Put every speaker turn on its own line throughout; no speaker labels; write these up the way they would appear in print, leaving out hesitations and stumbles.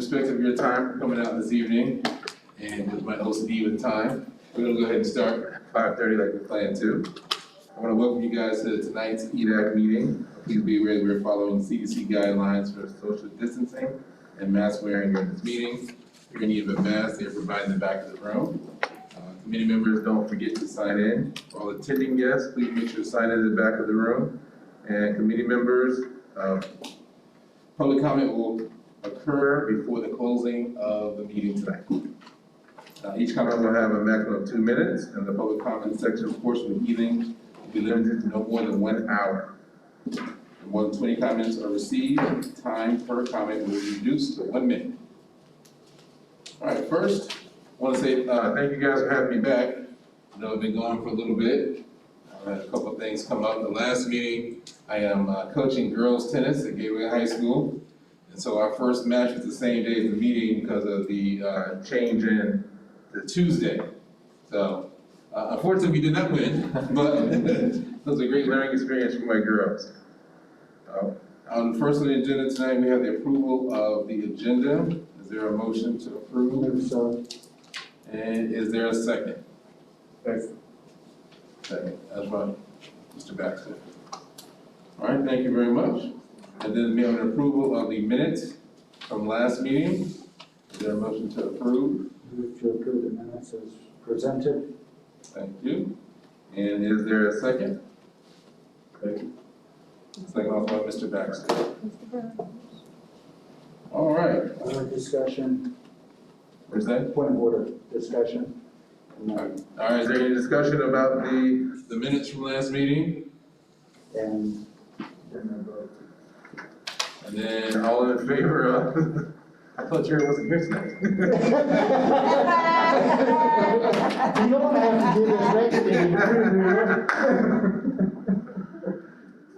respect of your time for coming out this evening, and with my OCD with time, we're gonna go ahead and start at 5:30 like we planned to. I wanna welcome you guys to tonight's EDAC meeting. Please be aware we're following CDC guidelines for social distancing and mask wearing during this meeting. If you're in need of a mask, they're provided in the back of the room. Committee members, don't forget to sign in. For all attending guests, please make sure to sign in the back of the room. And committee members, public comment will occur before the closing of the meeting tonight. Each comment will have a maximum of 2 minutes, and the public comment section portion of the evening will be limited to no more than 1 hour. If more than 20 comments are received, time per comment will be reduced to 1 minute. All right, first, I want to say thank you guys for having me back. I know I've been gone for a little bit. I had a couple of things come up. The last meeting, I am coaching girls tennis at Gateway High School. And so our first match was the same day as the meeting because of the change in the Tuesday. So unfortunately, we did not win, but it was a great learning experience for my girls. First on the agenda tonight, we have the approval of the agenda. Is there a motion to approve?
Move so.
And is there a second? Second, that's right, Mr. Baxter. All right, thank you very much. And then we have an approval of the minutes from last meeting. Is there a motion to approve?
Move to approve the minutes as presented.
Thank you. And is there a second? Second. Second also by Mr. Baxter. All right.
Other discussion,
Where's that?
point of order, discussion.
All right, is there any discussion about the minutes from last meeting?
And then a vote.
And then all in favor of, I thought Jerry wasn't here tonight.
You don't have to do this next meeting.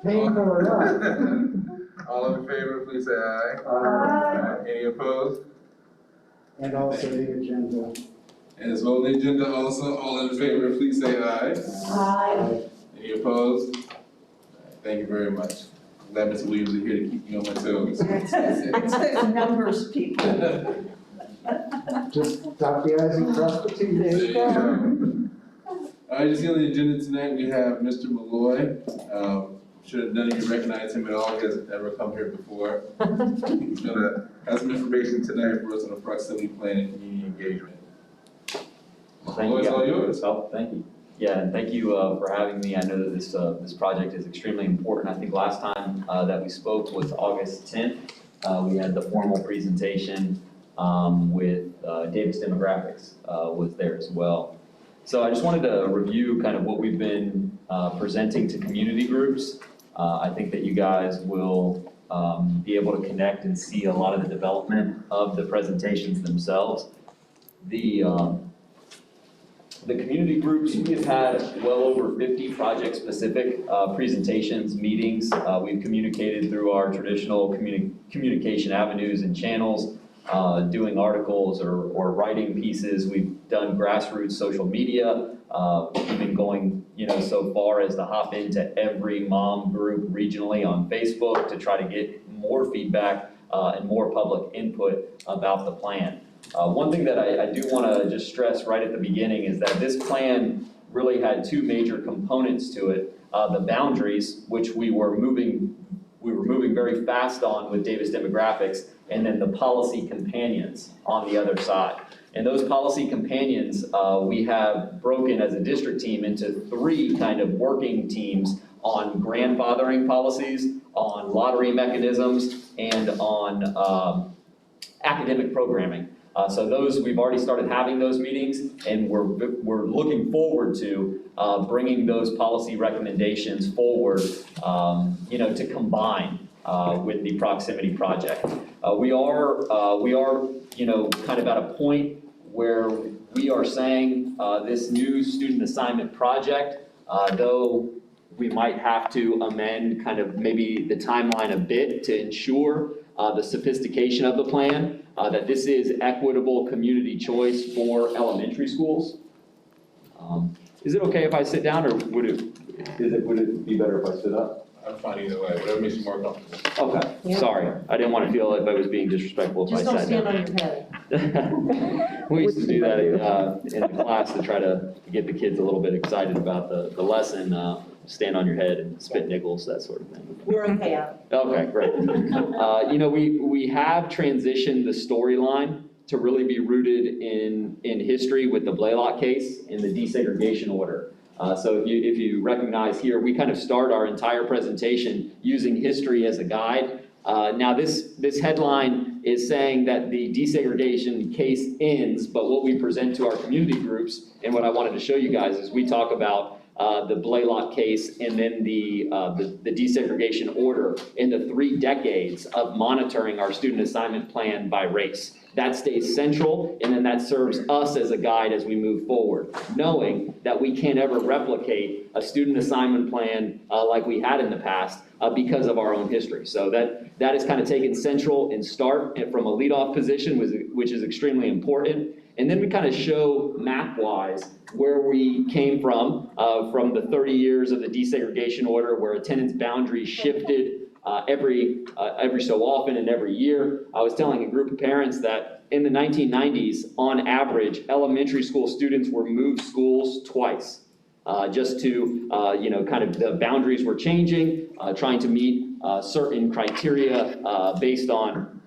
Painful enough.
All in favor, please say aye.
Aye.
Any opposed?
And also the agenda.
And as well, the agenda also, all in favor, please say aye.
Aye.
Any opposed? All right, thank you very much. I'm glad Ms. Williams is here to keep me on my toes.
It's those numbers, people.
Just dot the i's and cross the t's.
There you go. All right, just on the agenda tonight, we have Mr. Malloy. Should none of you recognize him at all, he hasn't ever come here before. He's gonna have some information tonight for us on the proximity plan and community engagement. Malloy, it's all yours.
Oh, thank you. Yeah, and thank you for having me. I know that this project is extremely important. I think last time that we spoke was August 10th. We had the formal presentation with Davis Demographics was there as well. So I just wanted to review kind of what we've been presenting to community groups. I think that you guys will be able to connect and see a lot of the development of the presentations themselves. The community groups, we've had well over 50 project-specific presentations, meetings. We've communicated through our traditional communication avenues and channels, doing articles or writing pieces. We've done grassroots social media, even going, so far as to hop into every mom group regionally on Facebook to try to get more feedback and more public input about the plan. One thing that I do want to just stress right at the beginning is that this plan really had two major components to it. The boundaries, which we were moving very fast on with Davis Demographics, and then the policy companions on the other side. And those policy companions, we have broken as a district team into 3 kind of working teams on grandfathering policies, on lottery mechanisms, and on academic programming. So those, we've already started having those meetings, and we're looking forward to bringing those policy recommendations forward, to combine with the proximity project. We are, kind of at a point where we are saying this new student assignment project, though we might have to amend kind of maybe the timeline a bit to ensure the sophistication of the plan, that this is equitable community choice for elementary schools. Is it okay if I sit down, or would it be better if I stood up?
I'm fine either way, whatever makes you more comfortable.
Okay,
Yeah.
sorry. I didn't want to feel like I was being disrespectful if I
Just don't
sat
stand
down.
on your head.
We used to do that in the class to try to get the kids a little bit excited about the lesson, stand on your head and spit nickels, that sort of thing.
We're okay on it.
Okay, great. You know, we have transitioned the storyline to really be rooted in history with the Blaylock case and the desegregation order. So if you recognize here, we kind of start our entire presentation using history as a guide. Now this headline is saying that the desegregation case ends, but what we present to our community groups and what I wanted to show you guys is we talk about the Blaylock case and then the desegregation order in the 3 decades of monitoring our student assignment plan by race. That stays central, and then that serves us as a guide as we move forward, knowing that we can't ever replicate a student assignment plan like we had in the past because of our own history. So that is kind of taken central and start from a leadoff position, which is extremely important. And then we kind of show map-wise where we came from the 30 years of the desegregation order, where attendance boundaries shifted every so often and every year. I was telling a group of parents that in the 1990s, on average, elementary school students were moved schools twice. Just to, kind of the boundaries were changing, trying to meet certain criteria based on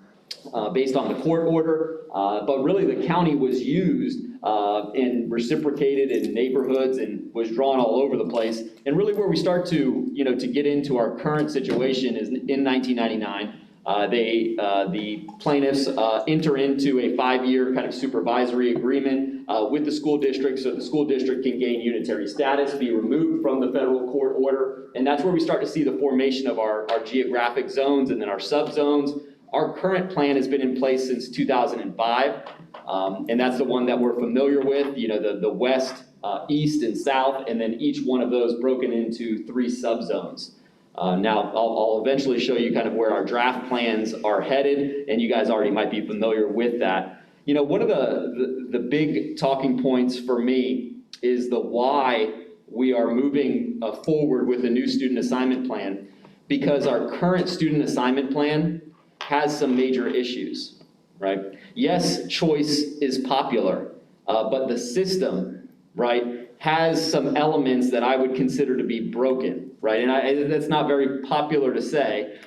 the court order. But really the county was used and reciprocated in neighborhoods and was drawn all over the place. And really where we start to, to get into our current situation is in 1999. The plaintiffs enter into a 5-year kind of supervisory agreement with the school district, so the school district can gain unitary status, be removed from the federal court order, and that's where we start to see the formation of our geographic zones and then our subzones. Our current plan has been in place since 2005, and that's the one that we're familiar with, the west, east, and south, and then each one of those broken into 3 subzones. Now, I'll eventually show you kind of where our draft plans are headed, and you guys already might be familiar with that. One of the big talking points for me is the why we are moving forward with a new student assignment plan, because our current student assignment plan has some major issues, right? Yes, choice is popular, but the system, right, has some elements that I would consider to be broken, right? And that's not very popular to say,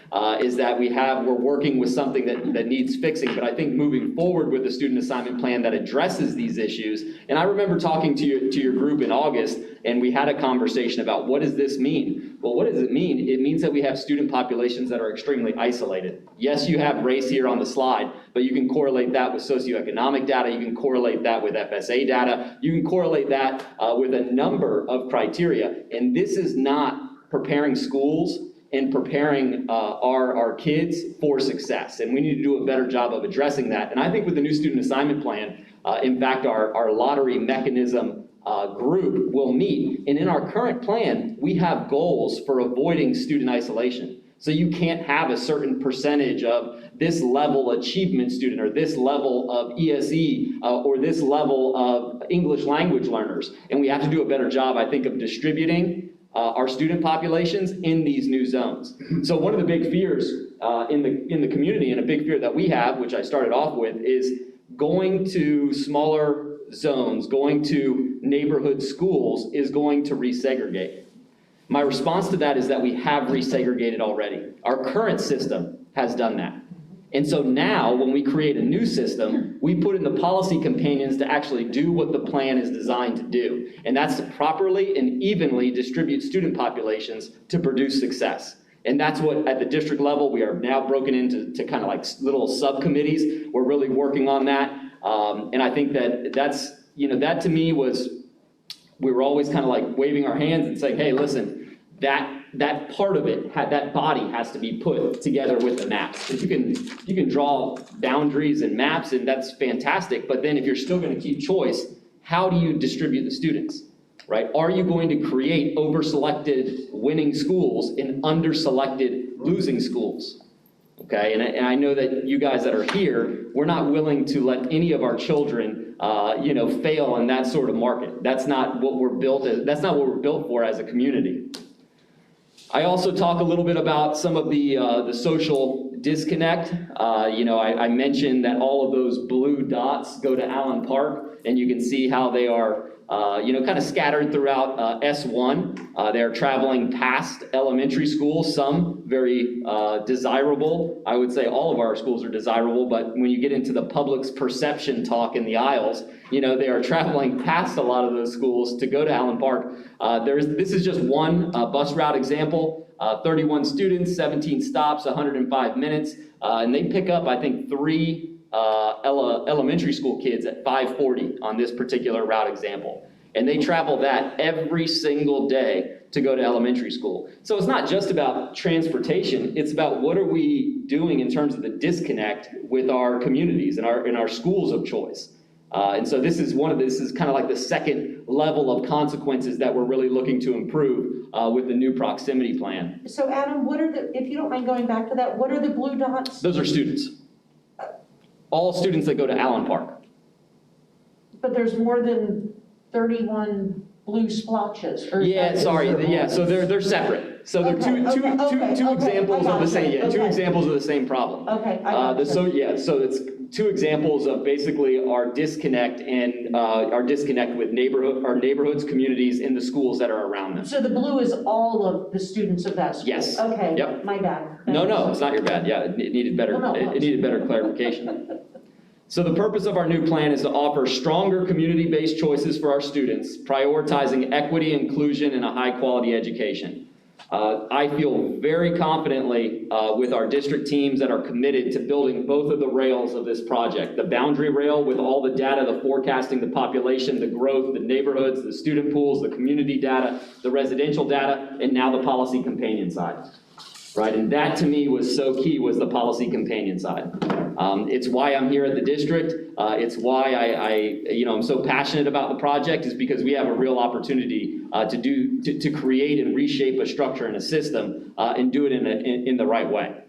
is that we're working with something that needs fixing, but I think moving forward with a student assignment plan that addresses these issues, and I remember talking to your group in August, and we had a conversation about what does this mean? Well, what does it mean? It means that we have student populations that are extremely isolated. Yes, you have race here on the slide, but you can correlate that with socioeconomic data, you can correlate that with FSA data, you can correlate that with a number of criteria, and this is not preparing schools and preparing our kids for success, and we need to do a better job of addressing that. And I think with the new student assignment plan, in fact, our lottery mechanism group will meet, and in our current plan, we have goals for avoiding student isolation. So you can't have a certain percentage of this level achievement student or this level of ESE or this level of English language learners. And we have to do a better job, I think, of distributing our student populations in these new zones. So one of the big fears in the community, and a big fear that we have, which I started off with, is going to smaller zones, going to neighborhood schools is going to resegregate. My response to that is that we have resegregated already. Our current system has done that. And so now, when we create a new system, we put in the policy companions to actually do what the plan is designed to do. And that's to properly and evenly distribute student populations to produce success. And that's what, at the district level, we are now broken into kind of like little subcommittees. We're really working on that. And I think that's, that to me was, we were always kind of like waving our hands and saying, hey, listen, that part of it, that body has to be put together with the maps. If you can draw boundaries and maps, and that's fantastic, but then if you're still going to keep choice, how do you distribute the students, right? Are you going to create over-selected winning schools and under-selected losing schools? Okay, and I know that you guys that are here, we're not willing to let any of our children, fail in that sort of market. That's not what we're built for as a community. I also talk a little bit about some of the social disconnect. I mentioned that all of those blue dots go to Allen Park, and you can see how they are, kind of scattered throughout S1. They're traveling past elementary schools, some very desirable. I would say all of our schools are desirable, but when you get into the public's perception talk in the aisles, they are traveling past a lot of those schools to go to Allen Park. This is just one bus route example. 31 students, 17 stops, 105 minutes, and they pick up, I think, 3 elementary school kids at 5:40 on this particular route example. And they travel that every single day to go to elementary school. So it's not just about transportation, it's about what are we doing in terms of the disconnect with our communities and our schools of choice. And so this is kind of like the second level of consequences that we're really looking to improve with the new proximity plan.
So Adam, if you don't mind going back to that, what are the blue dots?
Those are students. All students that go to Allen Park.
But there's more than 31 blue splotches. Or
Yeah, sorry, so they're separate. So they're two examples of the same, two examples of the same problem.
Okay, I got you.
So it's 2 examples of basically our disconnect and our disconnect with our neighborhoods, communities, and the schools that are around them.
So the blue is all of the students of that school?
Yes.
Okay,
Yep.
my bad.
No, it's not your bad. Yeah, it needed better.
No,
It needed better clarification. So the purpose of our new plan is to offer stronger community-based choices for our students, prioritizing equity, inclusion, and a high-quality education. I feel very confidently with our district teams that are committed to building both of the rails of this project. The boundary rail with all the data, the forecasting, the population, the growth, the neighborhoods, the student pools, the community data, the residential data, and now the policy companion side. Right, and that to me was so key, was the policy companion side. It's why I'm here at the district. It's why I'm so passionate about the project, is because we have a real opportunity to create and reshape a structure and a system and do it in the right way.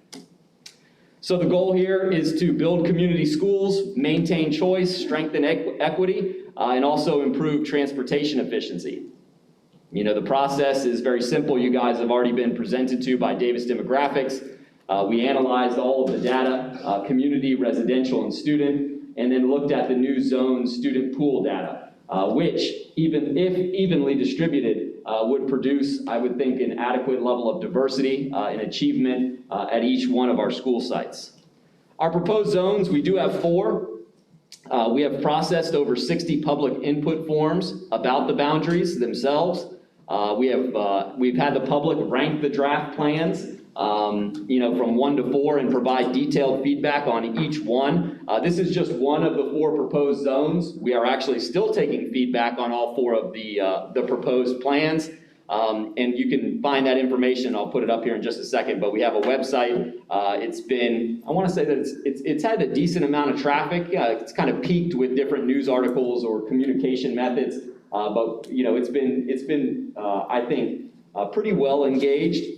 So the goal here is to build community schools, maintain choice, strengthen equity, and also improve transportation efficiency. The process is very simple. You guys have already been presented to by Davis Demographics. We analyzed all of the data, community, residential, and student, and then looked at the new zone student pool data, which, even if evenly distributed, would produce, I would think, an adequate level of diversity and achievement at each one of our school sites. Our proposed zones, we do have 4. We have processed over 60 public input forms about the boundaries themselves. We've had the public rank the draft plans, from 1 to 4, and provide detailed feedback on each one. This is just one of the 4 proposed zones. We are actually still taking feedback on all 4 of the proposed plans. And you can find that information. I'll put it up here in just a second, but we have a website. I want to say that it's had a decent amount of traffic. It's kind of peaked with different news articles or communication methods, but it's been I think pretty well engaged.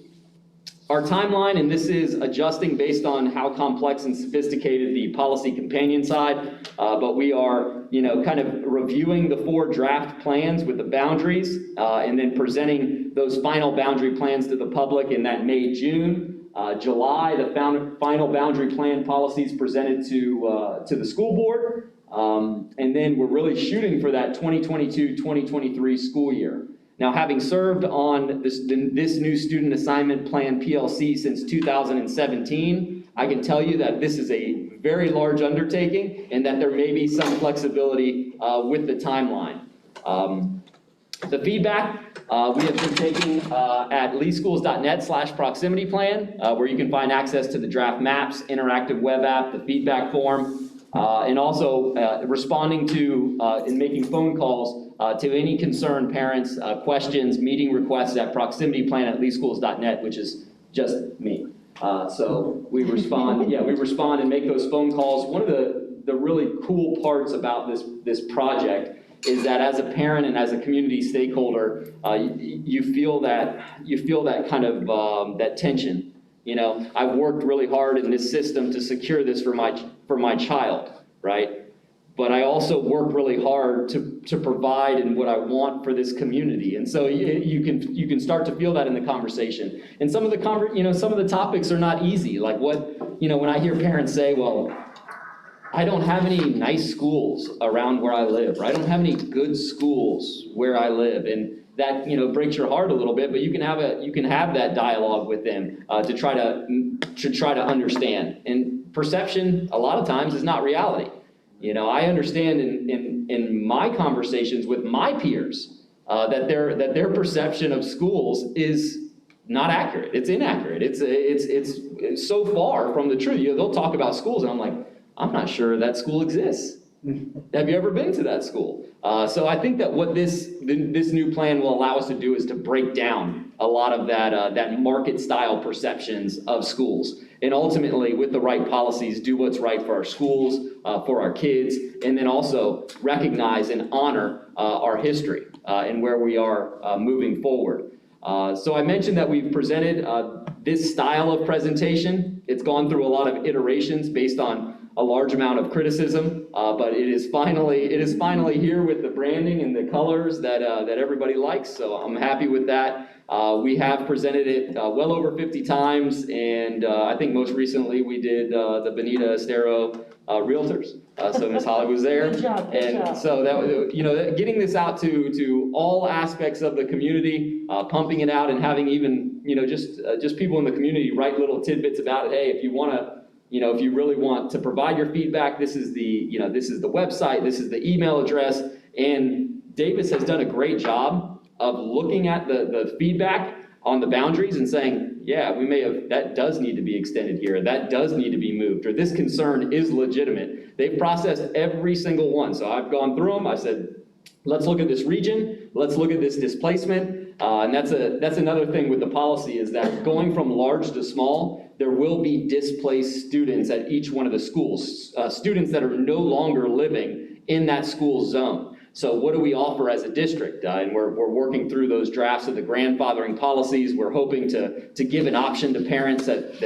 Our timeline, and this is adjusting based on how complex and sophisticated the policy companion side, but we are, kind of reviewing the 4 draft plans with the boundaries, and then presenting those final boundary plans to the public in that May, June. July, the final boundary plan policies presented to the school board, and then we're really shooting for that 2022-2023 school year. Now, having served on this new student assignment plan PLC since 2017, I can tell you that this is a very large undertaking and that there may be some flexibility with the timeline. The feedback we have been taking at leeschools.net/proximity plan, where you can find access to the draft maps, interactive web app, the feedback form, and also responding to and making phone calls to any concerned parents, questions, meeting requests at proximityplan@leeschools.net, which is just me. So we respond, we respond and make those phone calls. One of the really cool parts about this project is that as a parent and as a community stakeholder, you feel that kind of that tension. I've worked really hard in this system to secure this for my child, right? but I also work really hard to provide and what I want for this community. And so you can start to feel that in the conversation. And some of the topics are not easy. Like when I hear parents say, well, I don't have any nice schools around where I live, or I don't have any good schools where I live. And that, breaks your heart a little bit, but you can have that dialogue with them to try to understand. And perception, a lot of times, is not reality. I understand in my conversations with my peers that their perception of schools is not accurate. It's inaccurate. It's so far from the truth. They'll talk about schools, and I'm like, I'm not sure that school exists. Have you ever been to that school? So I think that what this new plan will allow us to do is to break down a lot of that market-style perceptions of schools, and ultimately, with the right policies, do what's right for our schools, for our kids, and then also recognize and honor our history and where we are moving forward. So I mentioned that we've presented this style of presentation. It's gone through a lot of iterations based on a large amount of criticism, but it is finally here with the branding and the colors that everybody likes. So I'm happy with that. We have presented it well over 50 times, and I think most recently we did the Bonita Estero Realtors. So Ms. Holly was there.
Good job, good job.
So that getting this out to all aspects of the community, pumping it out, and having even just people in the community write little tidbits about it. Hey, if you want to. If you really want to provide your feedback, this is the website, this is the email address, and Davis has done a great job of looking at the feedback on the boundaries and saying, yeah, that does need to be extended here, that does need to be moved, or this concern is legitimate. They've processed every single one. So I've gone through them, I said, let's look at this region, let's look at this displacement, and that's another thing with the policy is that going from large to small, there will be displaced students at each one of the schools, students that are no longer living in that school zone. So what do we offer as a district? And we're working through those drafts of the grandfathering policies. We're hoping to give an option to parents that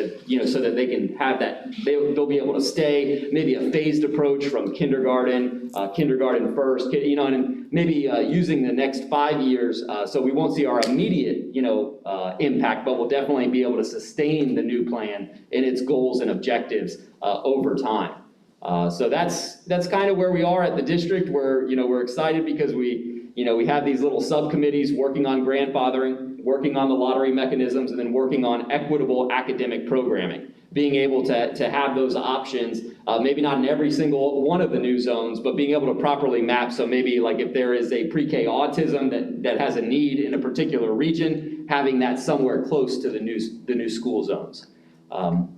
so that they can have that, they'll be able to stay, maybe a phased approach from kindergarten first, and maybe using the next 5 years, so we won't see our immediate, impact, but we'll definitely be able to sustain the new plan and its goals and objectives over time. So that's kind of where we are at the district. We're excited because we have these little subcommittees working on grandfathering, working on the lottery mechanisms, and then working on equitable academic programming. Being able to have those options, maybe not in every single one of the new zones, but being able to properly map. So maybe like if there is a pre-K autism that has a need in a particular region, having that somewhere close to the new school zones.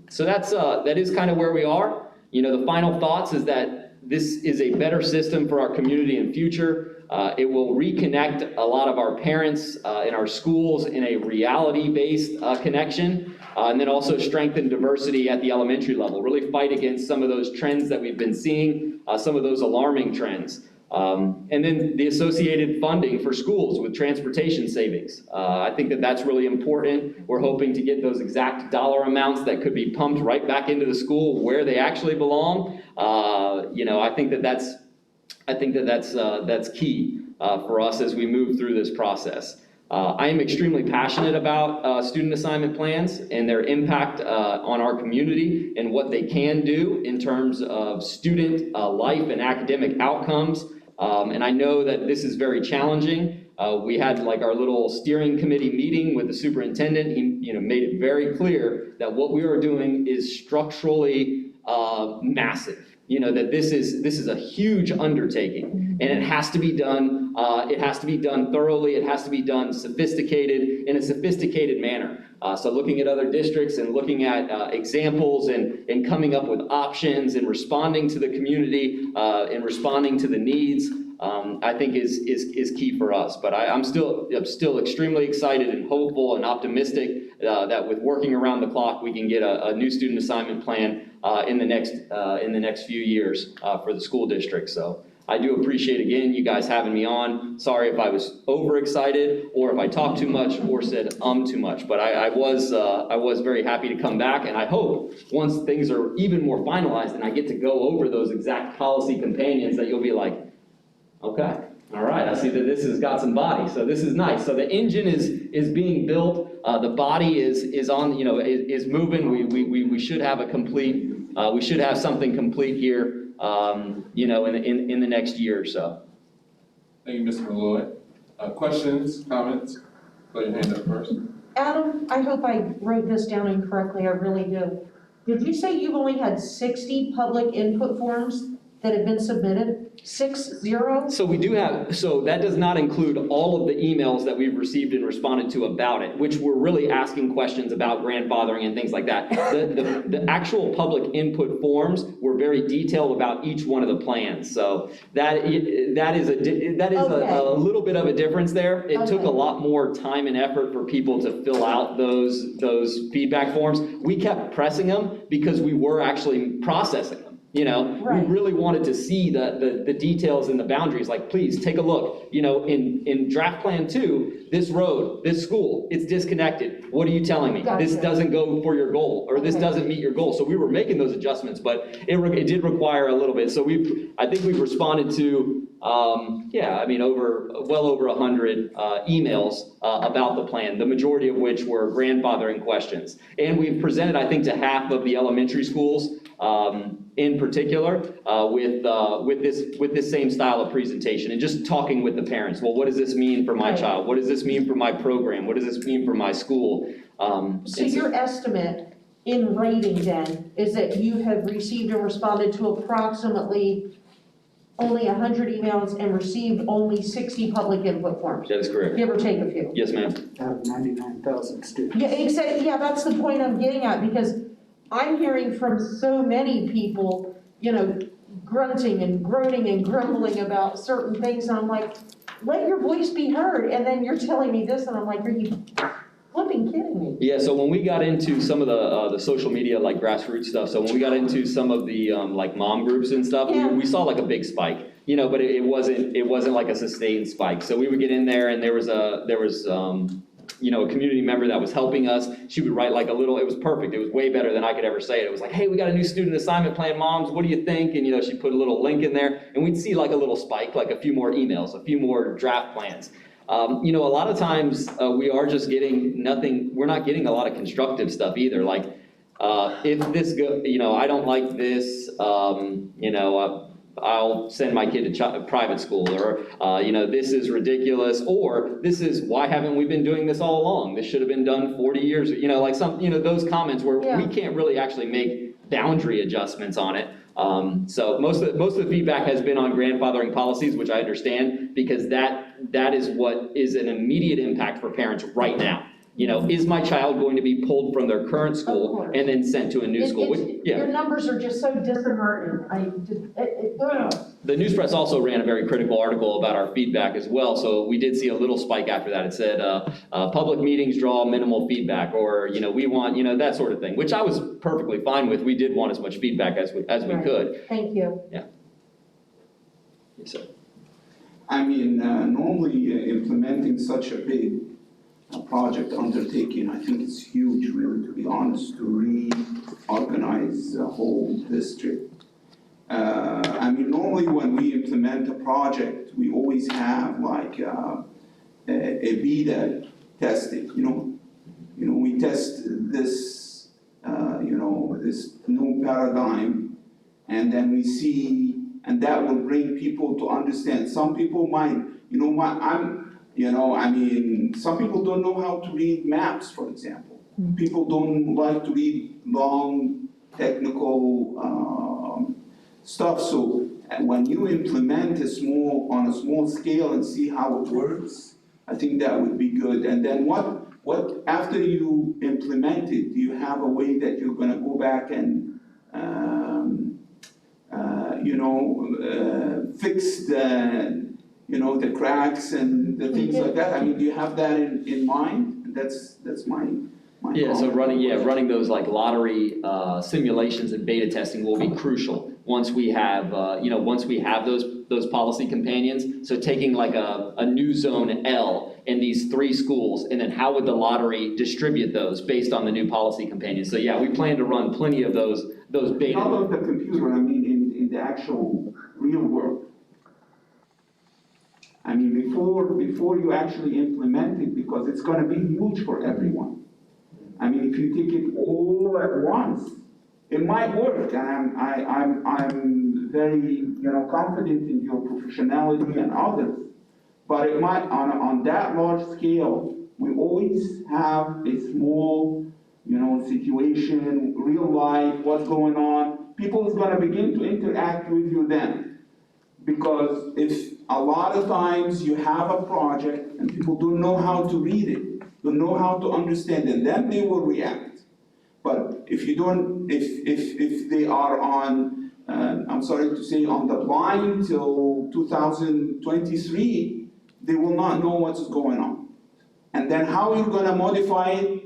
So that is kind of where we are. The final thoughts is that this is a better system for our community in future. It will reconnect a lot of our parents in our schools in a reality-based connection, and then also strengthen diversity at the elementary level, really fight against some of those trends that we've been seeing, some of those alarming trends. And then the associated funding for schools with transportation savings. I think that's really important. We're hoping to get those exact dollar amounts that could be pumped right back into the school where they actually belong. I think that's key for us as we move through this process. I am extremely passionate about student assignment plans and their impact on our community and what they can do in terms of student life and academic outcomes. And I know that this is very challenging. We had like our little steering committee meeting with the superintendent. He made it very clear that what we are doing is structurally massive. That this is a huge undertaking, and it has to be done. It has to be done thoroughly. It has to be done in a sophisticated manner. So looking at other districts and looking at examples and coming up with options and responding to the community and responding to the needs, I think is key for us. But I'm still extremely excited and hopeful and optimistic that with working around the clock, we can get a new student assignment plan in the next few years for the school district. So I do appreciate, again, you guys having me on. Sorry if I was overexcited, or if I talked too much, or said too much. But I was very happy to come back, and I hope once things are even more finalized and I get to go over those exact policy companions, that you'll be like, okay, all right, I see that this has got some body, so this is nice. So the engine is being built, the body is on, is moving. We should have a complete, we should have something complete here, in the next year or so.
Thank you, Mr. Malloy. Questions, comments? Put your hand up first.
Adam, I hope I wrote this down incorrectly, I really do. Did you say you've only had 60 public input forms that have been submitted? 60?
So we do have, so that does not include all of the emails that we've received and responded to about it, which were really asking questions about grandfathering and things like that. The actual public input forms were very detailed about each one of the plans. So that is a little bit of a difference there. It took a lot more time and effort for people to fill out those feedback forms. We kept pressing them because we were actually processing them.
Right.
We really wanted to see the details and the boundaries, like, please take a look, in draft plan 2, this road, this school, it's disconnected. What are you telling me?
Gotcha.
This doesn't go for your goal, or this doesn't meet your goal. So we were making those adjustments, but it did require a little bit. So I think we've responded to, well over 100 emails about the plan, the majority of which were grandfathering questions. And we've presented, I think, to half of the elementary schools, in particular, with this same style of presentation, and just talking with the parents. Well, what does this mean for my child? What does this mean for my program? What does this mean for my school?
So your estimate in writing then is that you have received and responded to approximately only 100 emails and received only 60 public input forms?
That is correct.
Give or take a few?
Yes, ma'am.
Out of 99,000 students.
Yeah, exactly. Yeah, that's the point I'm getting at, because I'm hearing from so many people, grunting and groaning and grumbling about certain things, and I'm like, let your voice be heard, and then you're telling me this, and I'm like, are you flipping kidding me?
Yeah, so when we got into some of the social media, like grassroots stuff, so when we got into some of the like mom groups and stuff, we saw like a big spike, but it wasn't like a sustained spike. So we would get in there, and there was a community member that was helping us. She would write like it was perfect. It was way better than I could ever say it. It was like, hey, we got a new student assignment plan, moms, what do you think? And she put a little link in there, and we'd see like a little spike, like a few more emails, a few more draft plans. A lot of times we are just getting nothing. We're not getting a lot of constructive stuff either. Like, if this I don't like this, I'll send my kid to private school, or, this is ridiculous, or this is, why haven't we been doing this all along? This should have been done 40 years, those comments where we can't really actually make boundary adjustments on it. So most of the feedback has been on grandfathering policies, which I understand, because that is what is an immediate impact for parents right now. Is my child going to be pulled from their current school and then sent to a new school?
Your numbers are just so disheartening.
The News Press also ran a very critical article about our feedback as well, so we did see a little spike after that. It said, public meetings draw minimal feedback, or, we want, that sort of thing, which I was perfectly fine with. We did want as much feedback as we could.
Thank you.
Yeah. Yes, sir.
Normally implementing such a big project undertaking, I think it's huge, really, to be honest, to reorganize the whole district. Normally when we implement a project, we always have like a beta testing, we test this, this new paradigm, and then we see, and that will bring people to understand. Some people might, some people don't know how to read maps, for example. People don't like to read long technical stuff. So when you implement on a small scale and see how it works, I think that would be good. And then what after you implement it, do you have a way that you're going to go back and fix the cracks and the things like that? Do you have that in mind? That's my
Yeah, so running those like lottery simulations and beta testing will be crucial. once we have, once we have those policy companions. So taking like a new zone L in these 3 schools, and then how would the lottery distribute those based on the new policy companions? So yeah, we plan to run plenty of those beta.
Not on the computer, I mean in the actual real world. I mean, before you actually implement it, because it's gonna be huge for everyone. I mean, if you take it all at once, it might work, and I'm very, confident in your professionality and others. But it might, on that large scale, we always have a small, situation, real life, what's going on. People is gonna begin to interact with you then. Because if a lot of times you have a project and people don't know how to read it, don't know how to understand it, then they will react. But if you don't, if they are on, I'm sorry to say, on the blind till 2023, they will not know what's going on. And then how are you gonna modify it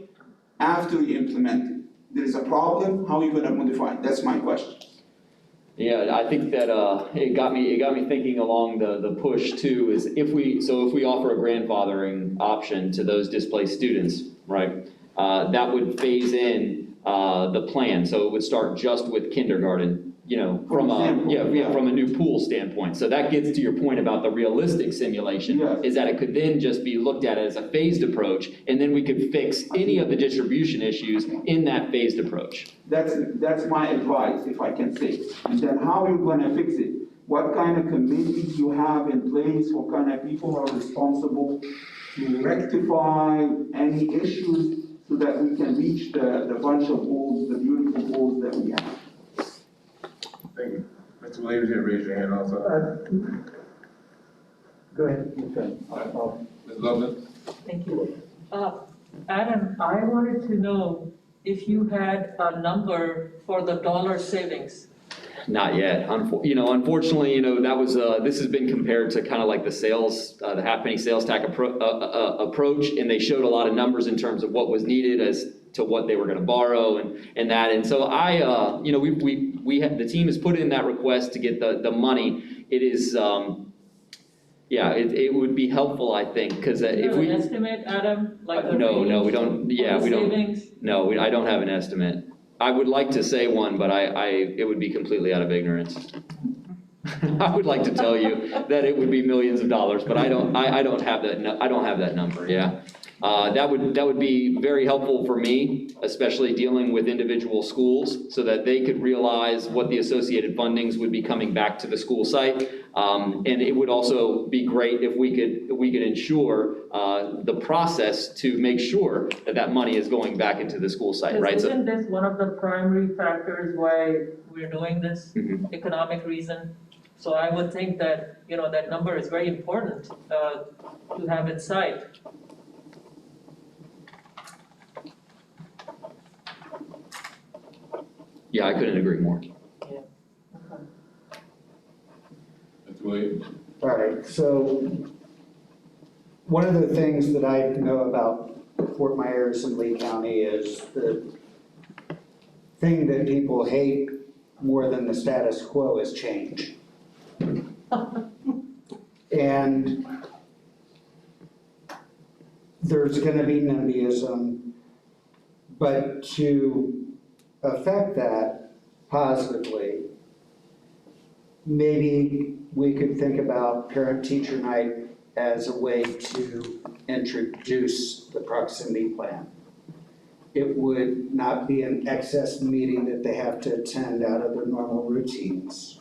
after you implement it? There's a problem, how are you gonna modify it? That's my question.
Yeah, I think that it got me thinking along the push too, is if we offer a grandfathering option to those displaced students, right? That would phase in the plan, so it would start just with kindergarten, from a new pool standpoint. So that gets to your point about the realistic simulation,
Yes.
is that it could then just be looked at as a phased approach, and then we could fix any of the distribution issues in that phased approach.
That's my advice, if I can say. And then how are you gonna fix it? What kind of committees you have in place? What kind of people are responsible to rectify any issues so that we can reach the bunch of goals, the beautiful goals that we have?
Thank you. Mr. Williams, you raise your hand also.
Go ahead.
Ms. Loveland?
Thank you. Adam, I wanted to know if you had a number for the dollar savings.
Not yet. Unfortunately, that was, this has been compared to kind of like the sales, the half penny sales tax approach, and they showed a lot of numbers in terms of what was needed as to what they were gonna borrow and that. And so the team has put in that request to get the money. It is, it would be helpful, I think, because if
Do you have
we.
an estimate, Adam, like the
No,
range
we don't,
for the
we don't.
savings?
No, I don't have an estimate. I would like to say one, but it would be completely out of ignorance. I would like to tell you that it would be millions of dollars, but I don't have that number, yeah. That would be very helpful for me, especially dealing with individual schools, so that they could realize what the associated fundings would be coming back to the school site. And it would also be great if we could ensure the process to make sure that money is going back into the school site, right?
Because isn't this one of the primary factors why we're doing this,
Mhm.
economic reason? So I would think that, that number is very important to have in sight.
Yeah, I couldn't agree more.
Mr. Williams?
All right, so one of the things that I know about Fort Myers and Lee County is the thing that people hate more than the status quo is change. And there's gonna be NIMBYism, but to affect that positively, maybe we could think about parent-teacher night as a way to introduce the proximity plan. It would not be an excess meeting that they have to attend out of their normal routines.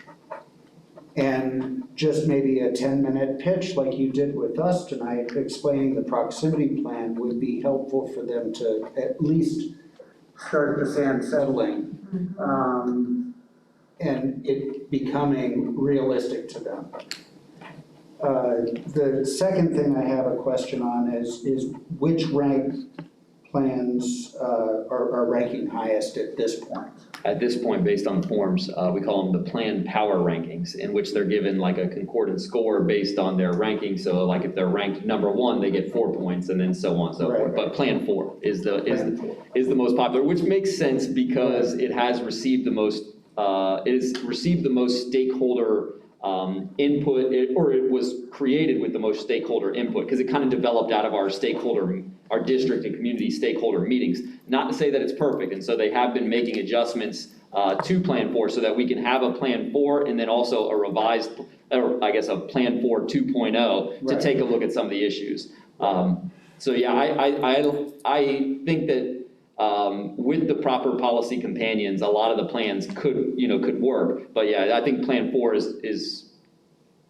And just maybe a 10-minute pitch like you did with us tonight, explaining the proximity plan would be helpful for them to at least start the sand settling. And it becoming realistic to them. The second thing I have a question on is which rank plans are ranking highest at this point?
At this point, based on forms, we call them the plan power rankings, in which they're given like a concordant score based on their ranking. So like if they're ranked number 1, they get 4 points, and then so on and so forth.
Right.
But plan 4 is the most popular, which makes sense because it has received the most received the most stakeholder input, or it was created with the most stakeholder input, because it kind of developed out of our district and community stakeholder meetings. Not to say that it's perfect, and so they have been making adjustments to Plan 4 so that we can have a Plan 4 and then also a revised, or I guess a Plan 4 2.0 to
Right.
take a look at some of the issues. So yeah, I think that with the proper policy companions, a lot of the plans could work. But yeah, I think Plan 4 is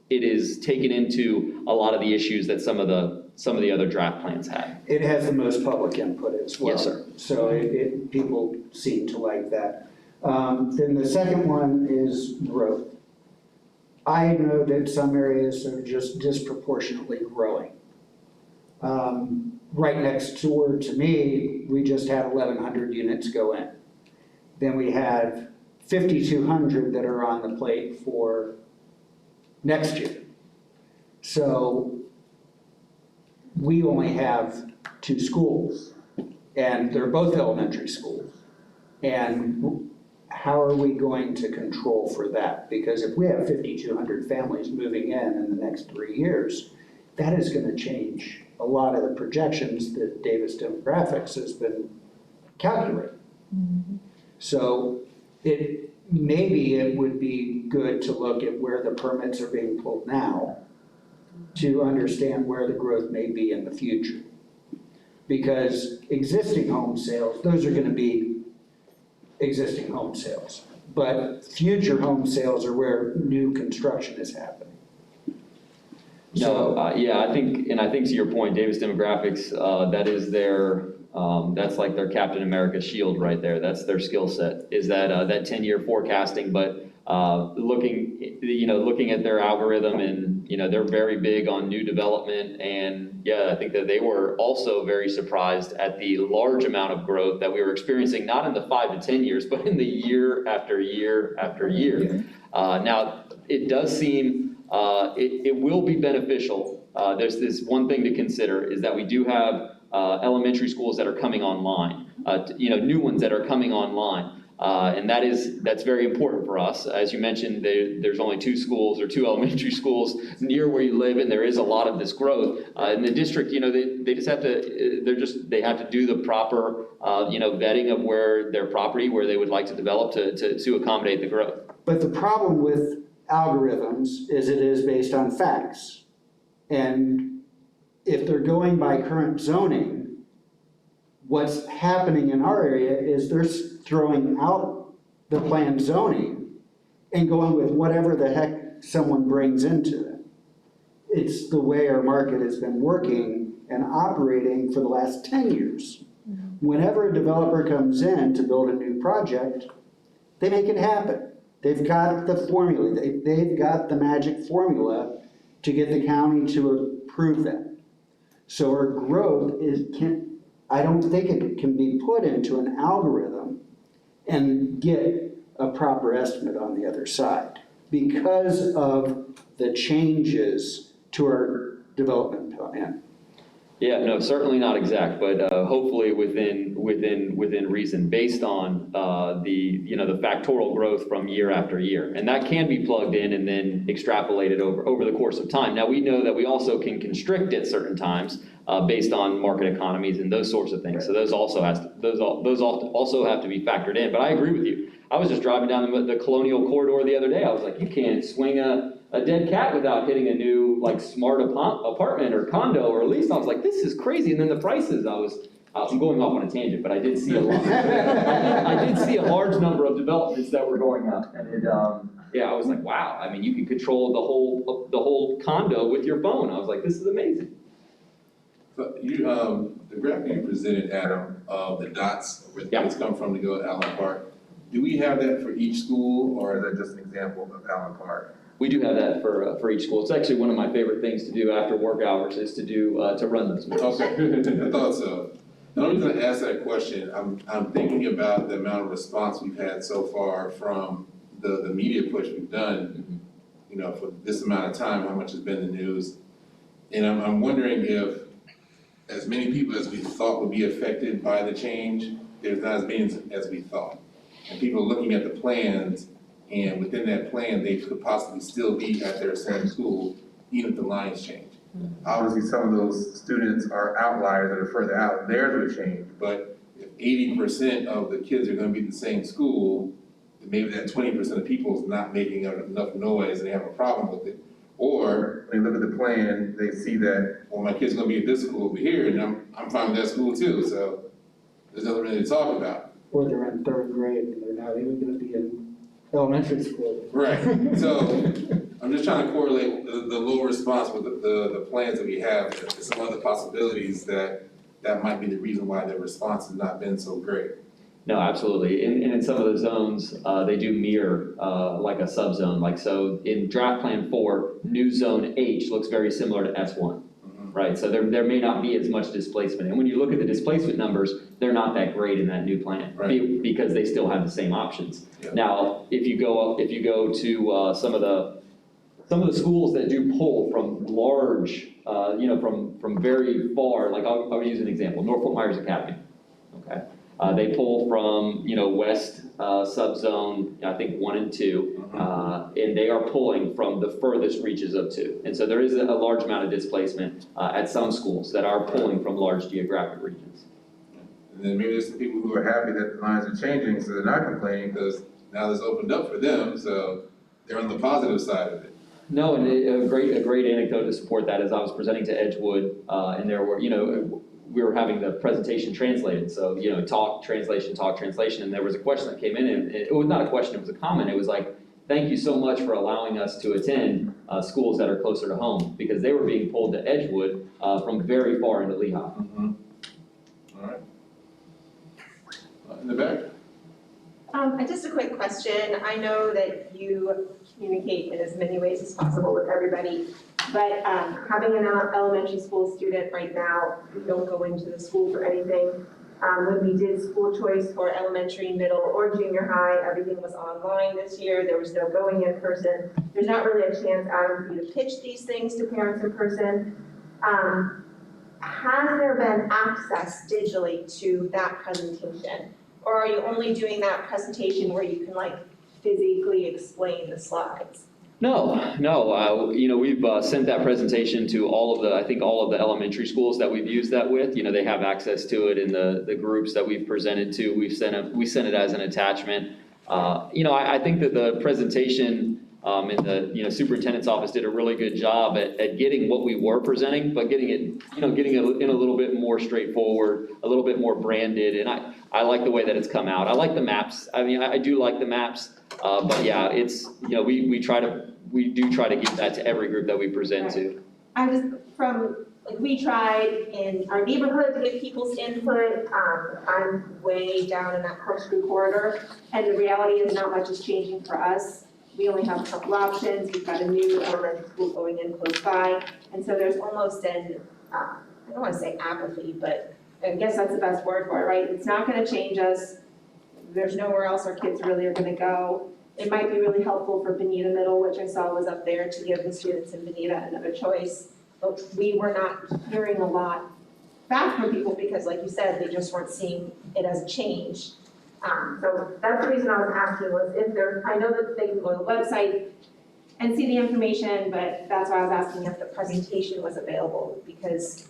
taken into a lot of the issues that some of the other draft plans had.
It has the most public input as well.
Yes, sir.
So people seem to like that. Then the second one is growth. I know that some areas are just disproportionately growing. Right next door to me, we just had 1,100 units go in. Then we have 5,200 that are on the plate for next year. So we only have 2 schools, and they're both elementary schools. And how are we going to control for that? Because if we have 5,200 families moving in the next 3 years, that is going to change a lot of the projections that Davis Demographics has been calculating. So maybe it would be good to look at where the permits are being pulled now to understand where the growth may be in the future. Because existing home sales, those are going to be existing home sales. But future home sales are where new construction is happening.
No, yeah, I think to your point, Davis Demographics, that is that's like their Captain America shield right there. That's their skill set, is that 10-year forecasting. But looking at their algorithm, and they're very big on new development. And yeah, I think that they were also very surprised at the large amount of growth that we were experiencing, not in the 5 to 10 years, but in the year after year after year. Now, it does seem it will be beneficial. There's this one thing to consider, is that we do have elementary schools that are coming online, new ones that are coming online. And that's very important for us. As you mentioned, there's only 2 schools or 2 elementary schools near where you live, and there is a lot of this growth. In the district, they just have to, they have to do the proper, vetting of where their property, where they would like to develop to accommodate the growth.
But the problem with algorithms is it is based on facts. And if they're going by current zoning, what's happening in our area is they're throwing out the planned zoning and going with whatever the heck someone brings into it. It's the way our market has been working and operating for the last 10 years. Whenever a developer comes in to build a new project, they make it happen. They've got the formula, they've got the magic formula to get the county to approve that. So our growth I don't think it can be put into an algorithm and get a proper estimate on the other side because of the changes to our development plan.
Yeah, no, certainly not exact, but hopefully within reason, based on the factorial growth from year after year, and that can be plugged in and then extrapolated over the course of time. Now, we know that we also can constrict at certain times based on market economies and those sorts of things. So those also have to be factored in. But I agree with you. I was just driving down the Colonial Corridor the other day. I was like, you can't swing a dead cat without hitting a new smart apartment or condo, or at least I was like, this is crazy. And then the prices, I'm going off on a tangent, but I did see a lot. I did see a large number of developments that were going up, and I was like, wow. I mean, you can control the whole condo with your phone. I was like, this is amazing.
So the graphic you presented, Adam, of the dots where the kids come from to go to Allen Park, do we have that for each school, or is that just an example of Allen Park?
We do have that for each school. It's actually one of my favorite things to do after work hours is to run those.
Okay, I thought so. The only reason I asked that question, I'm thinking about the amount of response we've had so far from the media push we've done, for this amount of time, how much has been the news. And I'm wondering if as many people as we thought would be affected by the change, there's not as many as we thought. And people looking at the plans And within that plan, they could possibly still be at their same school, even if the lines change. Obviously, some of those students are outliers that are further out, theirs would change, but if 80% of the kids are gonna be at the same school, then maybe that 20% of people is not making enough noise and they have a problem with it. Or, when they look at the plan, they see that, well, my kid's gonna be at this school over here, and I'm fine with that school too, so there's nothing really to talk about.
Or they're in third grade and they're not even gonna be in elementary school.
Right, so I'm just trying to correlate the low response with the plans that we have to some other possibilities that might be the reason why their response has not been so great.
No, absolutely. And in some of the zones, they do mirror like a subzone. Like so in draft plan 4, new zone H looks very similar to S1, right? So there may not be as much displacement. And when you look at the displacement numbers, they're not that great in that new plan because they still have the same options.
Yeah.
Now, if you go to some of the schools that do pull from large, from very far, like I'll use an example, Norfolk Myers Academy, okay? They pull from, west subzone, I think 1 and 2, and they are pulling from the furthest reaches of 2. And so there is a large amount of displacement at some schools that are pulling from large geographic regions.
And then maybe there's some people who are happy that the lines are changing, so they're not complaining because now it's opened up for them, so they're on the positive side of it.
No, and a great anecdote to support that is I was presenting to Edgewood, and there were, we were having the presentation translated, so, talk, translation, and there was a question that came in, and it was not a question, it was a comment, it was like, thank you so much for allowing us to attend schools that are closer to home, because they were being pulled to Edgewood from very far into Lehigh.
All right. In the back?
Just a quick question. I know that you communicate in as many ways as possible with everybody, but having an elementary school student right now, we don't go into the school for anything. When we did school choice for elementary, middle, or junior high, everything was online this year. There was no going in person. There's not really a chance, Adam, for you to pitch these things to parents in person. Has there been access digitally to that presentation? Or are you only doing that presentation where you can physically explain the slides?
No, we've sent that presentation to all of the elementary schools that we've used that with. They have access to it in the groups that we've presented to. We sent it as an attachment. I think that the presentation and the superintendent's office did a really good job at getting what we were presenting, but getting it in a little bit more straightforward, a little bit more branded, and I like the way that it's come out. I like the maps. I do like the maps, but yeah, it's we do try to give that to every group that we present to.
We tried in our neighborhood to get people's input. I'm way down in that corkscrew corridor, and the reality is not much is changing for us. We only have a couple options. We've got a new elementary school going in close by. And so there's almost I don't want to say apathy, but I guess that's the best word for it, right? It's not going to change us. There's nowhere else our kids really are going to go. It might be really helpful for Bonita Middle, which I saw was up there, to give the students in Bonita another choice. But we were not hearing a lot back from people because, like you said, they just weren't seeing it as a change. So that's the reason I was asking was if there, I know that they can go to the website and see the information, but that's why I was asking if the presentation was available because,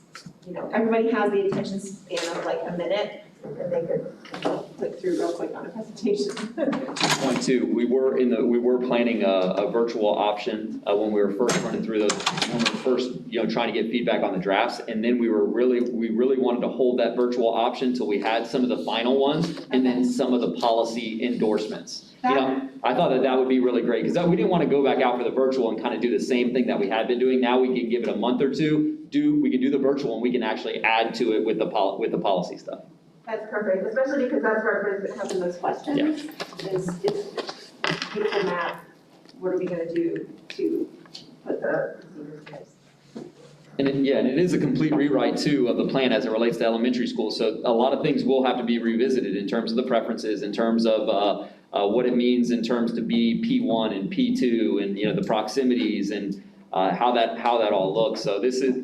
everybody has the attention span of a minute and they could click through real quick on a presentation.
Point 2, we were planning a virtual option when we were first running through those, when we were first, trying to get feedback on the drafts, and then we really wanted to hold that virtual option till we had some of the final ones, and then some of the policy endorsements. I thought that would be really great, because we didn't want to go back out for the virtual and kind of do the same thing that we had been doing. Now we can give it a month or two, we can do the virtual, and we can actually add to it with the policy stuff.
That's perfect, especially because that's where everybody's gonna have the most questions.
Yeah.
Is beautiful map, what are we gonna do to put the procedures in place?
And it is a complete rewrite too of the plan as it relates to elementary school. So a lot of things will have to be revisited in terms of the preferences, in terms of what it means in terms to be P1 and P2, and the proximities and how that all looks. So this is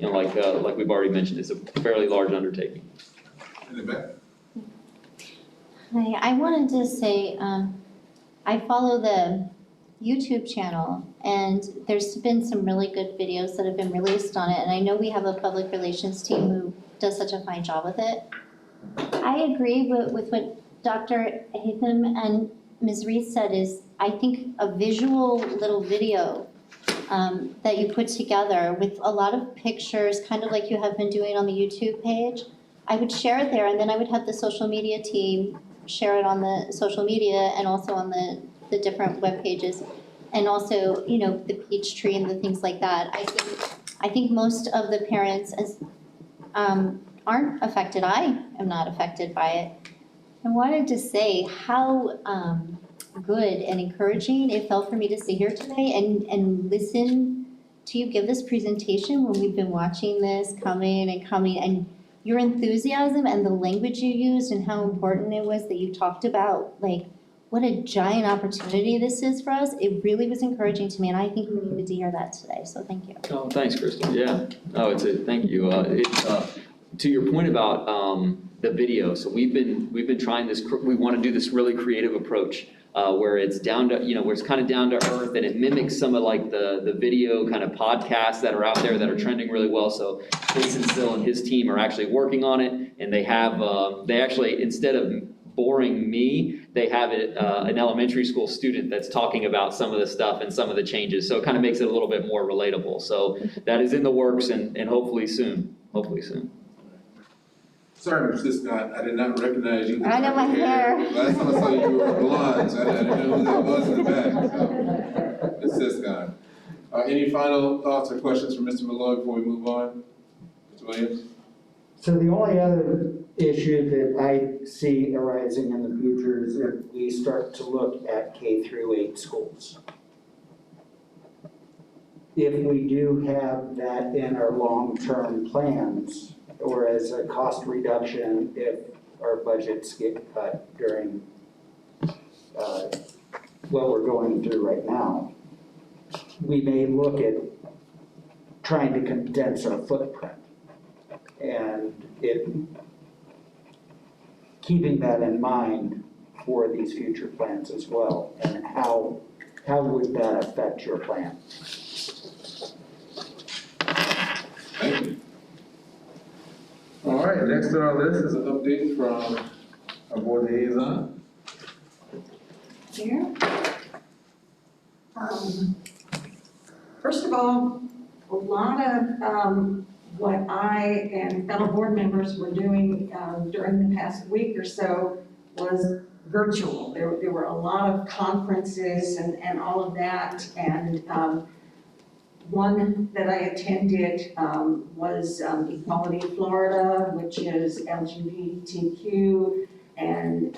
like we've already mentioned, it's a fairly large undertaking.
In the back?
Hi, I wanted to say, I follow the YouTube channel, and there's been some really good videos that have been released on it, and I know we have a public relations team who does such a fine job with it. I agree with what Dr. Hatham and Ms. Reed said is, I think a visual little video that you put together with a lot of pictures, kind of like you have been doing on the YouTube page, I would share it there, and then I would have the social media team share it on the social media and also on the different web pages, and also, you know, the peach tree and the things like that. I think most of the parents aren't affected. I am not affected by it. I wanted to say how good and encouraging it felt for me to sit here today and listen to you give this presentation when we've been watching this coming, and your enthusiasm and the language you used and how important it was that you talked about, like, what a giant opportunity this is for us. It really was encouraging to me, and I think we needed to hear that today, so thank you.
Oh, thanks, Crystal. Yeah. Oh, thank you. To your point about the video, so we've been trying this. We want to do this really creative approach where it's down to, you know, where it's kind of down to earth, and it mimics some of like the video kind of podcasts that are out there that are trending really well. So Jason Still and his team are actually working on it, and they have they actually, instead of boring me, they have an elementary school student that's talking about some of the stuff and some of the changes. So it kind of makes it a little bit more relatable. So that is in the works, and hopefully soon. Hopefully soon.
Sorry, Ms. Scott, I did not recognize you.
I know my hair.
Last time I saw you were blonde, so I didn't know who that was in the back. So, Ms. Scott. Any final thoughts or questions from Mr. Malloy before we move on? Mr. Williams?
So the only other issue that I see arising in the future is if we start to look at K-8 schools. If we do have that in our long-term plans, or as a cost reduction if our budgets get cut during what we're going through right now, we may look at trying to condense our footprint. And keeping that in mind for these future plans as well, and how would that affect your plan?
Thank you. All right, next on our list is an update from our board liaison.
Here. First of all, a lot of what I and fellow board members were doing during the past week or so was virtual. There were a lot of conferences and all of that, and one that I attended was Equality Florida, which is LGBTQ, and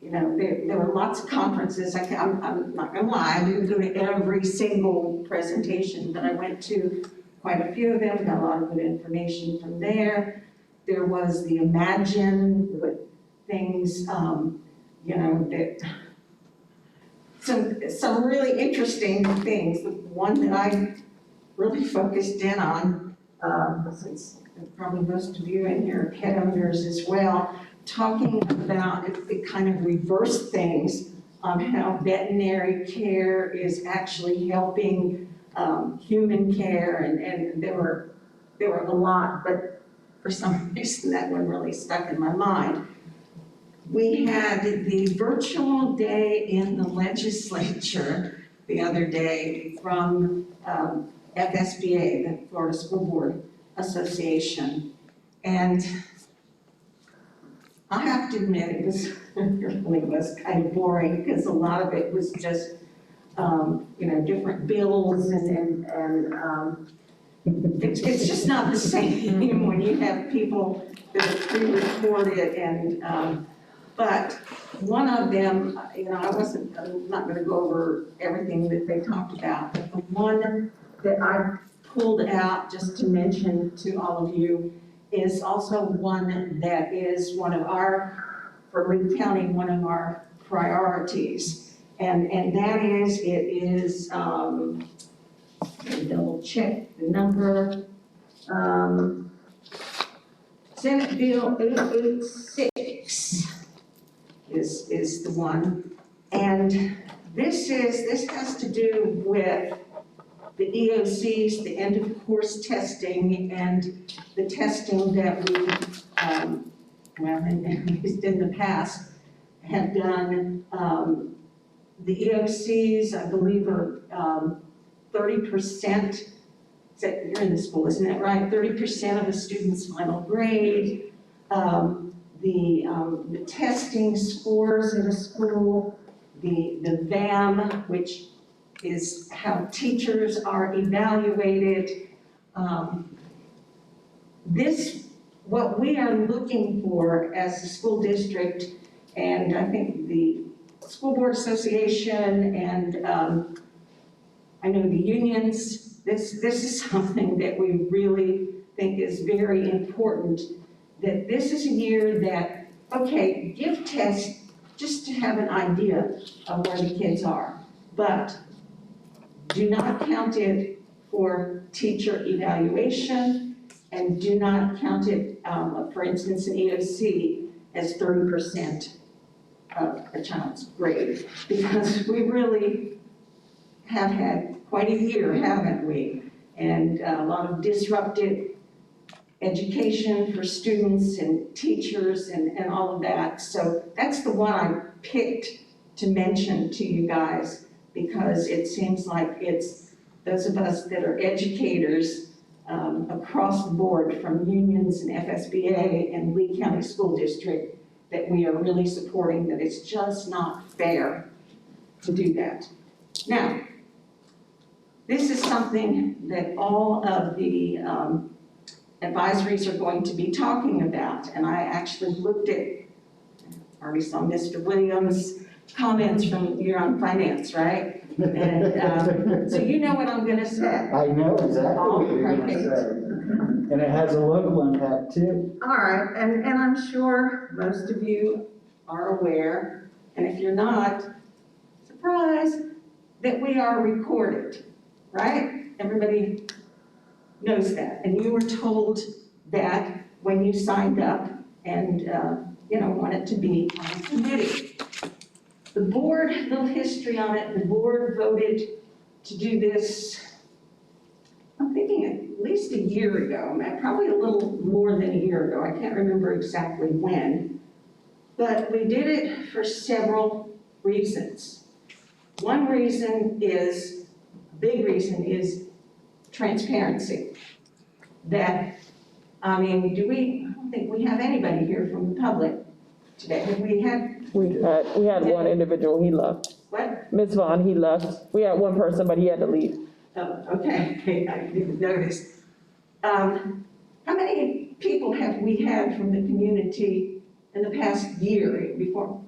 you know, there were lots of conferences. I'm not gonna lie, I didn't go to every single presentation, but I went to quite a few of them, got a lot of good information from there. There was the Imagine with things, you know, that some really interesting things. The one that I really focused in on, since probably most of you in here are pet owners as well, talking about it kind of reverse things on how veterinary care is actually helping human care, and there were a lot, but for some reason that one really stuck in my mind. We had the virtual day in the legislature the other day from FSBA, the Florida School Board Association, and I have to admit it really was kind of boring because a lot of it was just you know, different bills and it's just not the same when you have people that are pre-recorded and but one of them, you know, I'm not gonna go over everything that they talked about, but the one that I pulled out just to mention to all of you is also one that is one of our, for Lee County, one of our priorities. And that is, it is, double check the number, Senate Bill 886 is the one. And this has to do with the EOCs, the end of course testing, and the testing that we, well, at least in the past, have done. The EOCs, I believe, are 30%, you're in the school, isn't that right? 30% of a student's final grade. The testing scores in a school, the VAM, which is how teachers are evaluated. What we are looking for as a school district, and I think the School Board Association and I know the unions, this is something that we really think is very important, that this is a year that, okay, give tests just to have an idea of where the kids are, but do not count it for teacher evaluation, and do not count it, for instance, in EOC as 30% of a child's grade, because we really have had quite a year, haven't we? And a lot of disrupted education for students and teachers and all of that. So that's the one I picked to mention to you guys, because it seems like it's those of us that are educators across the board, from unions and FSBA and Lee County School District, that we are really supporting, that it's just not fair to do that. Now, this is something that all of the advisories are going to be talking about, and I actually looked at, already saw Mr. Williams' comments from Year on Finance, right? And so you know what I'm gonna say.
I know exactly what you're gonna say. And it has a local impact too.
All right, and I'm sure most of you are aware, and if you're not, surprise, that we are recorded, right? Everybody knows that, and you were told that when you signed up and, wanted to be on the committee. The board, little history on it, the board voted to do this, I'm thinking at least a year ago, probably a little more than a year ago, I can't remember exactly when. But we did it for several reasons. One reason is, big reason is transparency. That, I don't think we have anybody here from the public today. Have we had?
We had one individual, he left.
What?
Ms. Vaughn, he left. We had one person, but he had to leave.
Oh, okay, I didn't notice. How many people have we had from the community in the past year before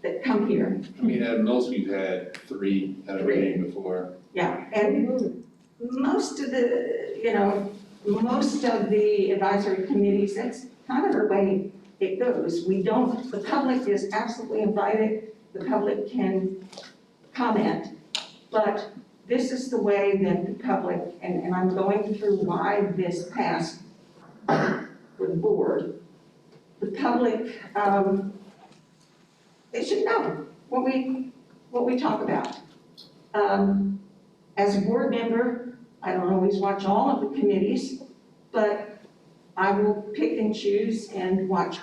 that come here?
I mean, at most, we've had 3 at a meeting before.
Yeah, and most of the, most of the advisory committees, that's kind of the way it goes. The public is absolutely invited, the public can comment, but this is the way that the public, and I'm going through why this passed for the board. The public, they should know what we talk about. As a board member, I don't always watch all of the committees, but I will pick and choose and watch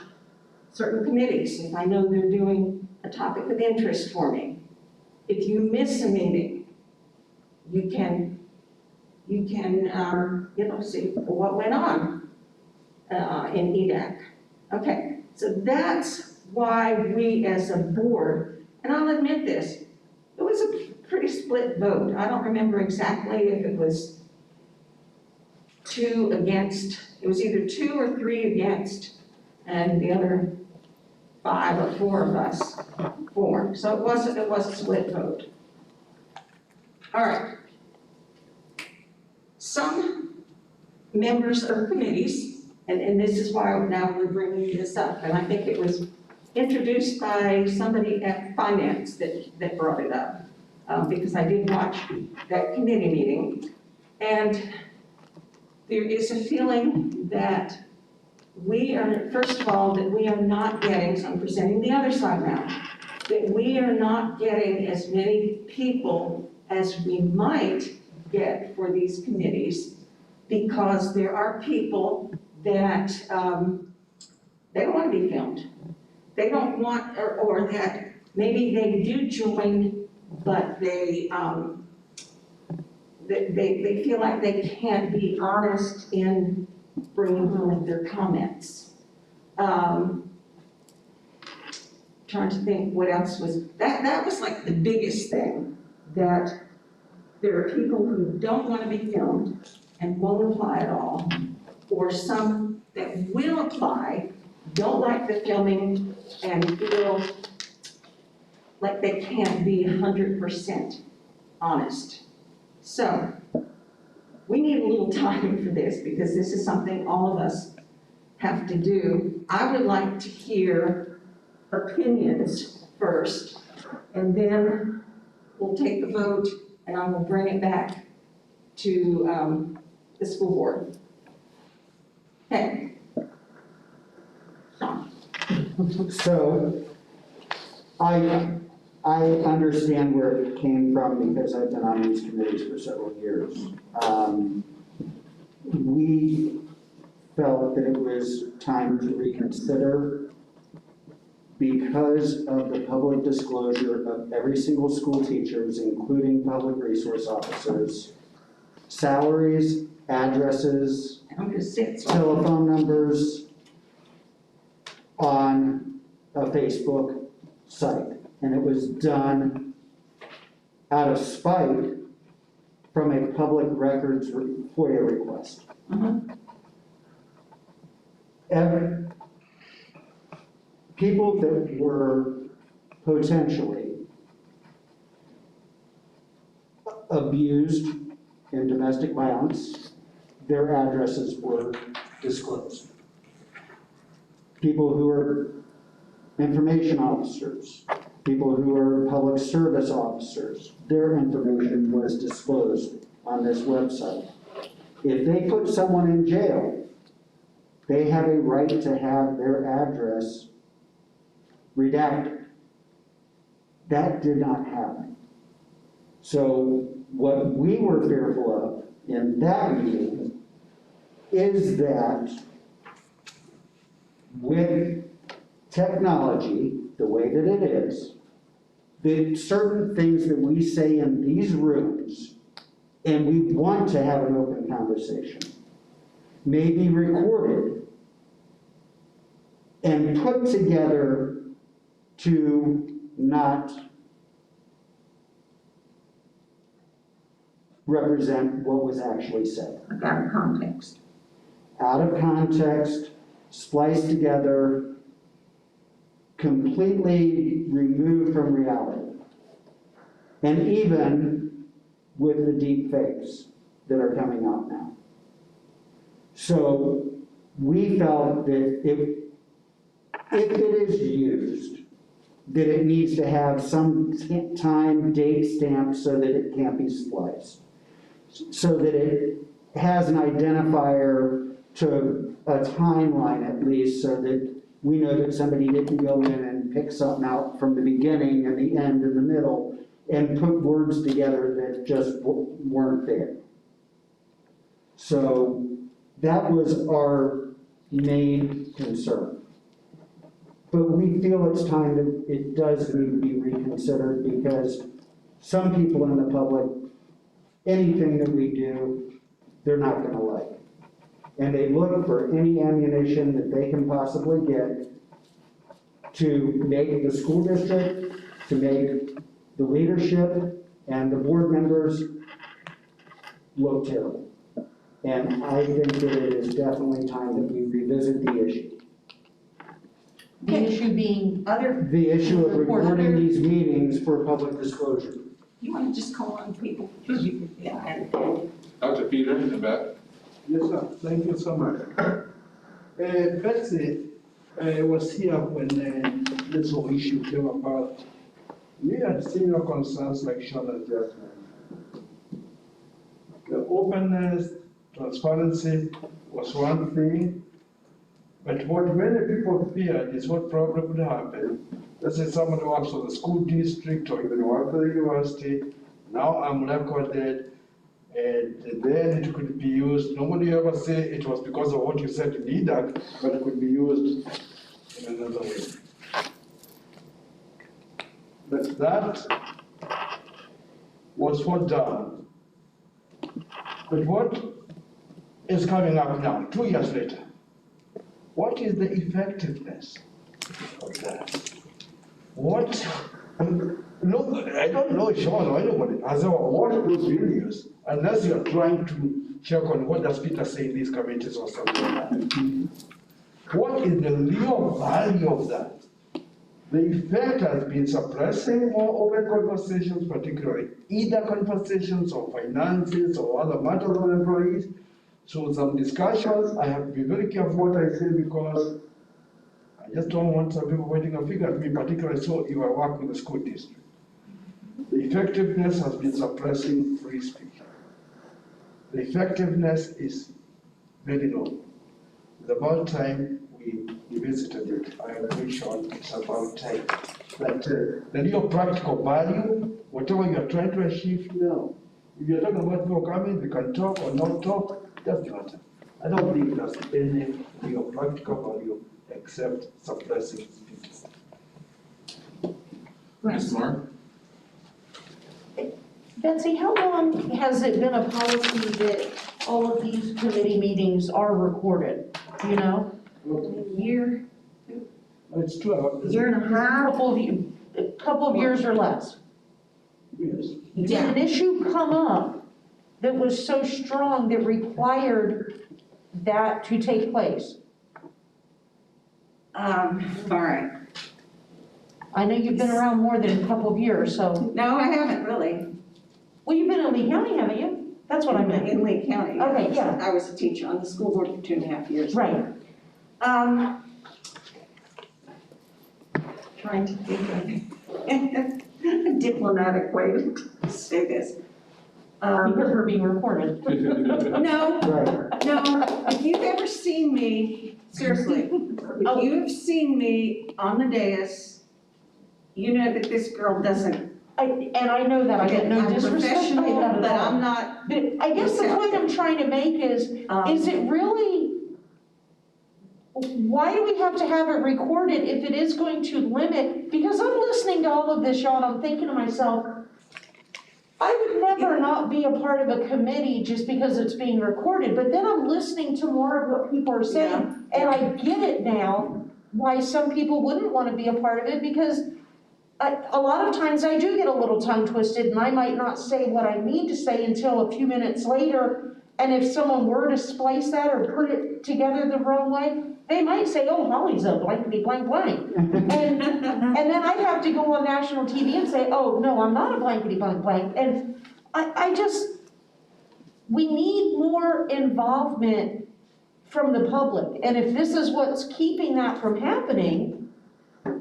certain committees if I know they're doing a topic of interest for me. If you miss a meeting, you can see what went on in EDAC. Okay, so that's why we as a board, and I'll admit this, it was a pretty split vote. I don't remember exactly if it was 2 against, it was either 2 or 3 against, and the other 5 or 4 of us for. So it was a split vote. All right. Some members of committees, and this is why now we're bringing this up, and I think it was introduced by somebody at finance that brought it up, because I did watch that committee meeting, and there is a feeling that we are, first of all, that we are not getting, so I'm presenting the other side now, that we are not getting as many people as we might get for these committees, because there are people that, they don't want to be filmed. They don't want, or that maybe they do join, but they feel like they can't be honest in bringing forth their comments. Trying to think what else was, that was like the biggest thing, that there are people who don't want to be filmed and won't apply at all, or some that will apply, don't like the filming, and feel like they can't be 100% honest. So, we need a little time for this, because this is something all of us have to do. I would like to hear opinions first, and then we'll take the vote, and I will bring it back to the school board. Okay. Sean.
So, I understand where it came from because I've been on these committees for several years. We felt that it was time to reconsider because of the public disclosure of every single school teachers, including public resource officers, salaries, addresses,
I'm gonna sit.
telephone numbers on a Facebook site. And it was done out of spite from a public records FOIA request. People that were potentially abused in domestic violence, their addresses were disclosed. People who are information officers, people who are public service officers, their information was disclosed on this website. If they put someone in jail, they have a right to have their address redacted. That did not happen. So what we were fearful of in that meeting is that with technology, the way that it is, that certain things that we say in these rooms, and we want to have an open conversation, may be recorded and put together to not represent what was actually said.
Out of context.
Out of context, spliced together, completely removed from reality. And even with the deep fakes that are coming out now. So we felt that if it is used, that it needs to have some time, date stamp so that it can't be spliced. So that it has an identifier to a timeline at least, so that we know that somebody didn't go in and pick something out from the beginning and the end and the middle and put words together that just weren't there. So that was our main concern. But we feel it's time that it does need to be reconsidered, because some people in the public, anything that we do, they're not gonna like. And they look for any ammunition that they can possibly get to make the school district, to make the leadership and the board members look terrible. And I think that it is definitely time that we revisit the issue.
The issue being other.
The issue of recording these meetings for public disclosure.
You want to just call on people? Yeah.
Dr. Peter in the back.
Yes, sir. Thank you so much. Betsy was here when this whole issue came about. We had similar concerns like Sean has just mentioned. The openness, transparency was one thing. But what many people feared is what probably would happen. Let's say someone works for the school district or even work for the university. Now I'm recorded, and then it could be used. Nobody ever say it was because of what you said in EDAC, but it could be used in another way. But that was what done. But what is coming up now, 2 years later? What is the effectiveness of that? What, no, I don't know Sean or anybody has ever watched those videos unless you're trying to check on what does Peter say in these committees or something like that. What is the real value of that? The effect has been suppressing more open conversations, particularly either conversations or finances or other matters of employees. So some discussions, I have to be very careful what I say because I just don't want some people pointing a finger at me, particularly so if I work with the school district. The effectiveness has been suppressing free speech. The effectiveness is very low. It's about time we revisited it. I agree, Sean, it's about time. But the real practical value, whatever you're trying to achieve now, if you're talking about people coming, they can talk or not talk, doesn't matter. I don't think there's any real practical value except suppressing speech.
Ms. Mark?
Betsy, how long has it been a policy that all of these committee meetings are recorded? Do you know?
A year,
It's 2 hours.
year and a half.
A couple of years or less.
Yes.
Did an issue come up that was so strong that required that to take place?
All right.
I know you've been around more than a couple of years, so,
No, I haven't really.
well, you've been in Lee County, haven't you? That's what I meant.
In Lee County.
Okay, yeah.
I was a teacher on the school board for 2.5 years.
Right.
Trying to think of a diplomatic way to say this.
Because we're being recorded.
No, no, if you've ever seen me, seriously, if you've seen me on the dais, you know that this girl doesn't.
And I know that, I get no
I'm
disrespect by
professional,
that at
but
all.
I'm not.
But I guess the point I'm trying to make is it really, why do we have to have it recorded if it is going to limit? Because I'm listening to all of this, y'all, and I'm thinking to myself, I would never not be a part of a committee just because it's being recorded, but then I'm listening to more of what people are saying, and I get it now, why some people wouldn't want to be a part of it, because a lot of times I do get a little tongue twisted, and I might not say what I need to say until a few minutes later, and if someone were to splice that or put it together the wrong way, they might say, oh, Holly's a blankety blank blank. And then I'd have to go on national TV and say, oh, no, I'm not a blankety blank blank. And we need more involvement from the public. And if this is what's keeping that from happening,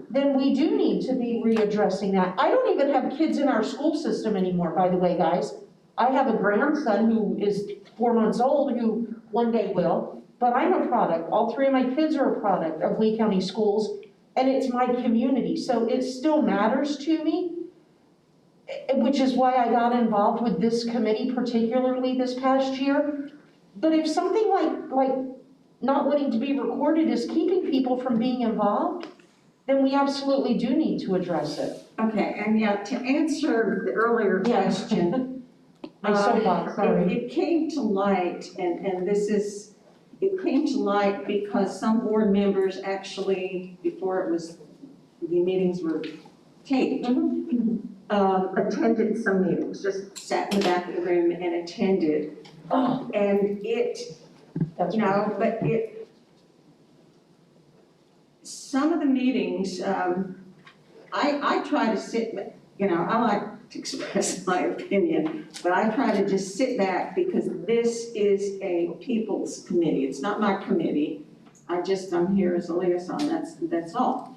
then we do need to be readdressing that. I don't even have kids in our school system anymore, by the way, guys. I have a grandson who is 4 months old who one day will. But I'm a product, all 3 of my kids are a product of Lee County schools, and it's my community, so it still matters to me, which is why I got involved with this committee particularly this past year. But if something like not wanting to be recorded is keeping people from being involved, then we absolutely do need to address it.
Okay, and yeah, to answer the earlier
Yes.
question.
My soapbox, sorry.
It came to light, and it came to light because some board members actually, before the meetings were taped, attended some meetings, just sat in the back of the room and attended.
Oh,
And
that's
some of the meetings, I try to sit, I like to express my opinion, but I try to just sit back because this is a people's committee. It's not my committee. I'm here as a liaison, that's all.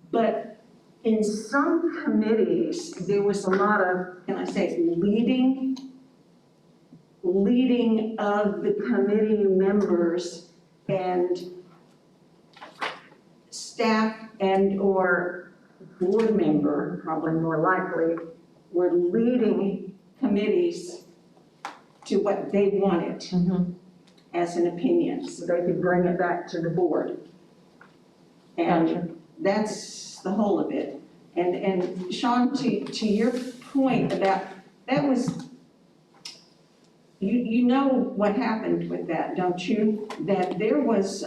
But in some committees, there was a lot of, can I say, leading of the committee members and staff and/or board member, probably more likely, were leading committees to what they wanted as an opinion, so they could bring it back to the board. And that's the whole of it. And Sean, to your point about, that was, you know what happened with that, don't you? That there was,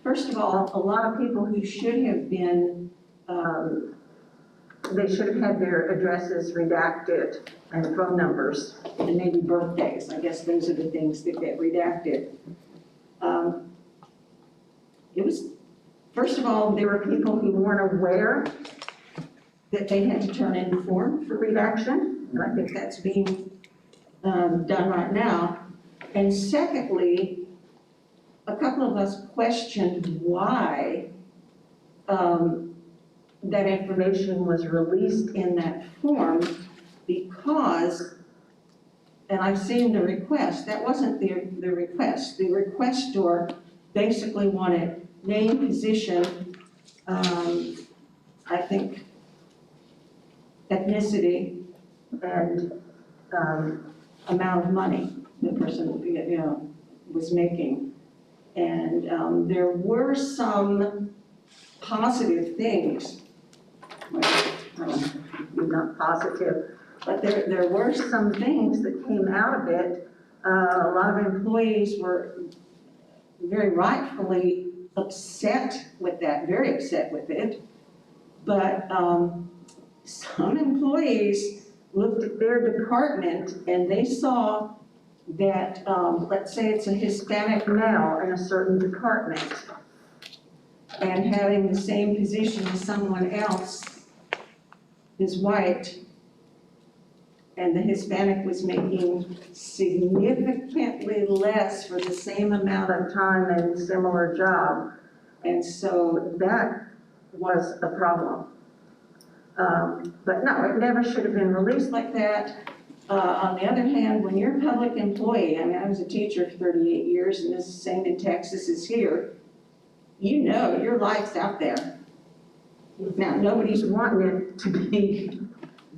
first of all, a lot of people who should have been, they should have had their addresses redacted and phone numbers and maybe birthdays. I guess those are the things that get redacted. It was, first of all, there were people who weren't aware that they had to turn in a form for redaction, and I think that's being done right now. And secondly, a couple of us questioned why that information was released in that form, because, and I've seen the request, that wasn't the request. The requestor basically wanted name, position, I think ethnicity, and amount of money the person, was making. And there were some positive things, well, not positive, but there were some things that came out of it. A lot of employees were very rightfully upset with that, very upset with it. But some employees looked at their department and they saw that, let's say it's a Hispanic male in a certain department and having the same position as someone else is white, and the Hispanic was making significantly less for the same amount of time and similar job. And so that was a problem. But no, it never should have been released like that. On the other hand, when you're a public employee, I mean, I was a teacher for 38 years, and this is the same in Texas as here, you know your life's out there. Now, nobody's wanting it to be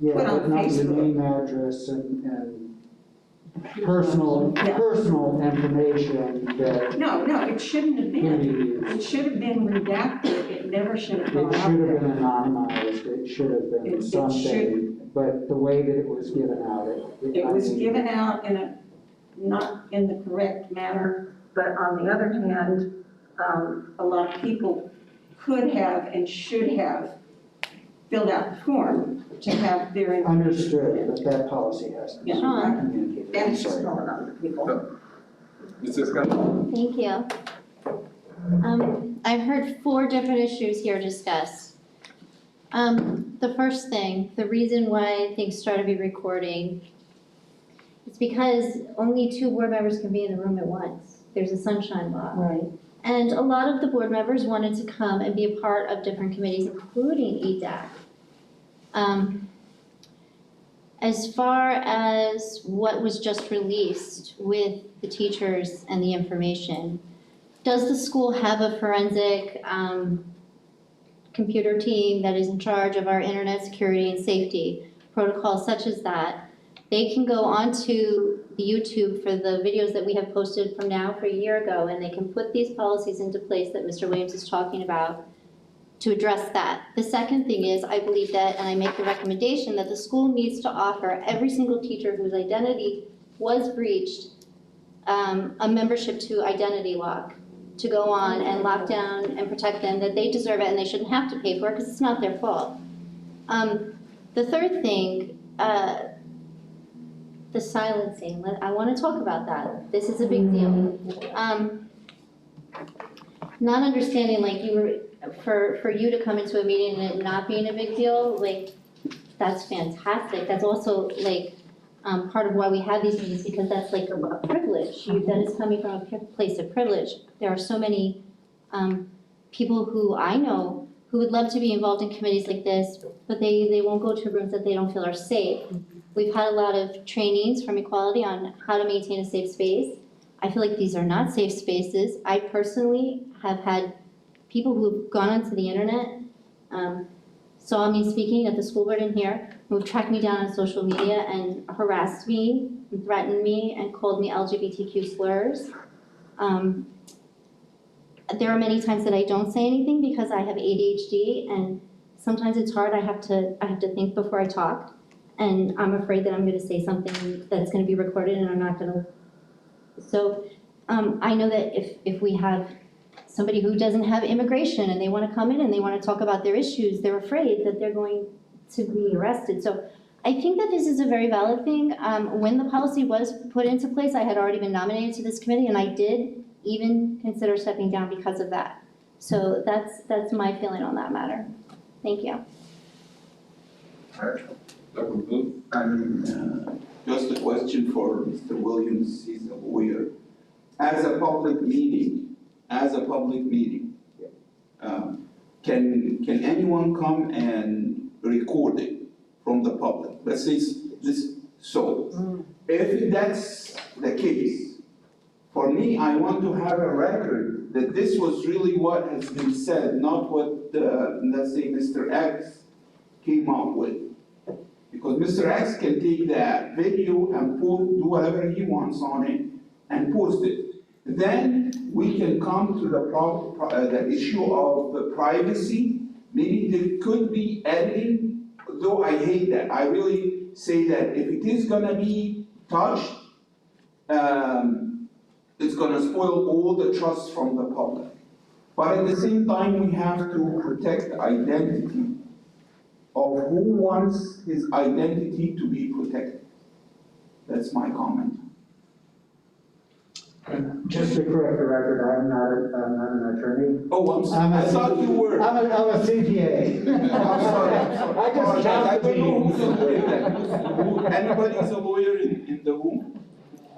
Yeah,
put on
but not your
Facebook.
name, address, and personal information that
No, it shouldn't have
can
been.
be used.
It should have been redacted, it never should have
It
gone
should
out
have
there.
been anonymized, it should have been
It
something, but the way that it was given out,
It was
I mean,
given out in a, not in the correct manner, but on the other hand, a lot of people could have and should have filled out the form to have their information.
Understood, but that policy has to be
Yeah.
communicated. I'm
That's just
sorry.
going on with people.
Mr. Scott?
Thank you. I've heard 4 different issues here discussed. The first thing, the reason why things start to be recording, it's because only 2 board members can be in the room at once. There's a sunshine law.
Right.
And a lot of the board members wanted to come and be a part of different committees, including EDAC. As far as what was just released with the teachers and the information, does the school have a forensic computer team that is in charge of our internet security and safety protocols such as that? They can go onto the YouTube for the videos that we have posted from now for a year ago, and they can put these policies into place that Mr. Williams is talking about to address that. The second thing is, I believe that, and I make the recommendation, that the school needs to offer every single teacher whose identity was breached a membership to Identity Lock, to go on and lock down and protect them, that they deserve it and they shouldn't have to pay for it because it's not their fault. The third thing, the silencing, I want to talk about that. This is a big deal. Not understanding, like, you were, for you to come into a meeting and it not being a big deal, like, that's fantastic. That's also, like, part of why we have these meetings, because that's like a privilege. That is coming from a place of privilege. There are so many people who I know who would love to be involved in committees like this, but they won't go to rooms that they don't feel are safe. We've had a lot of trainings from Equality on how to maintain a safe space. I feel like these are not safe spaces. I personally have had people who've gone onto the internet, saw me speaking at the school board in here, who've tracked me down on social media and harassed me, and threatened me, and called me LGBTQ slurs. There are many times that I don't say anything because I have ADHD, and sometimes it's hard. I have to think before I talk, and I'm afraid that I'm going to say something that's going to be recorded, and I'm not going to. So I know that if we have somebody who doesn't have immigration and they want to come in and they want to talk about their issues, they're afraid that they're going to be arrested. So I think that this is a very valid thing. When the policy was put into place, I had already been nominated to this committee, and I did even consider stepping down because of that. So that's my feeling on that matter. Thank you.
All right, Dr. Booth?
Just a question for Mr. Williams, he's a lawyer. As a public meeting, can anyone come and record it from the public? Let's say this, so if that's the case, for me, I want to have a record that this was really what has been said, not what, let's say, Mr. X came up with. Because Mr. X can take that video and do whatever he wants on it and post it. Then we can come to the issue of the privacy. Maybe there could be editing, though I hate that. I really say that if it is gonna be touched, it's gonna spoil all the trust from the public. But at the same time, we have to protect the identity of who wants his identity to be protected. That's my comment.
Just to correct the record, I'm not an attorney.
Oh, I'm sorry, I thought you were.
I'm a CPA.
I'm sorry.
I just count
I
the
don't know who's a
meetings.
lawyer then. Anybody's a lawyer in the room?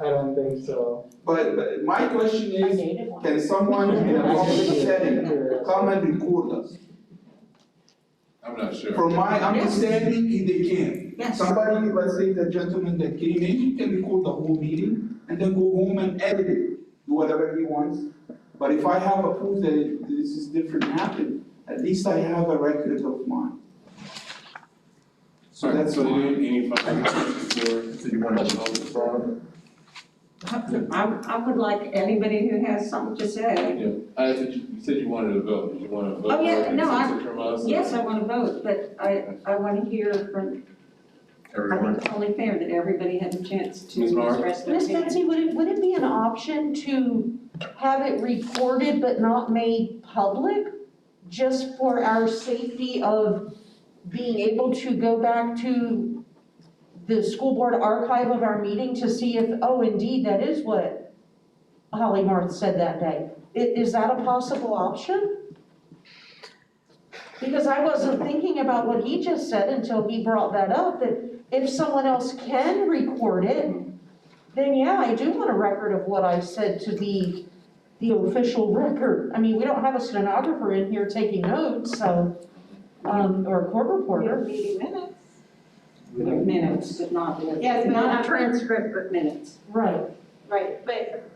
I don't think so.
But my question
I
is,
dated one.
can someone in a public setting come and record us?
I'm not sure.
From my understanding, they can.
Yes.
Somebody, let's say the gentleman that came in, he can record the whole meeting and then go home and edit it, do whatever he wants. But if I have a proof that this is different happened, at least I have a record of mine. So that's
So
why.
any final questions for, so you want to close the forum?
I would like anybody who has something to say.
Yeah, I said you said you wanted to vote. Did you want to vote?
Oh, yeah,
for it?
no,
Consensus from us, or
Yes, I want to vote, but I want to hear from, I
Everyone?
think it's only fair that everybody has a chance to
Ms. Marr?
express their
Ms.
opinion.
Betsy, would it be an option to have it recorded but not made public? Just for our safety of being able to go back to the school board archive of our meeting to see if, oh, indeed, that is what Holly Marth said that day. Is that a possible option? Because I wasn't thinking about what he just said until he brought that up, that if someone else can record it, then yeah, I do want a record of what I said to be the official record. I mean, we don't have a stenographer in here taking notes, so, or a court reporter.
Meeting minutes.
Minutes, but not,
Yes, but
not
not-
a transcript, but minutes.
Right.
Right, but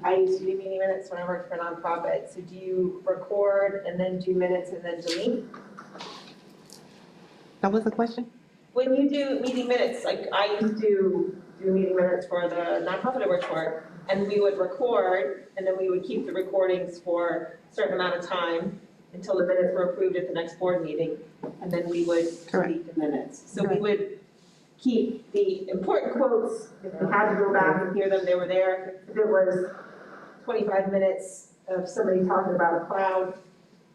I used to do meeting minutes when I worked for a nonprofit, so do you record and then do minutes and then delete?
That was the question?
When you do meeting minutes, like I used to do meeting minutes for the nonprofit I worked for, and we would record, and then we would keep the recordings for a certain amount of time until the minutes were approved at the next board meeting, and then we would delete the minutes. So we would keep the important quotes, if we had to go back and hear them, they were there. If it was 25 minutes of somebody talking about a cloud,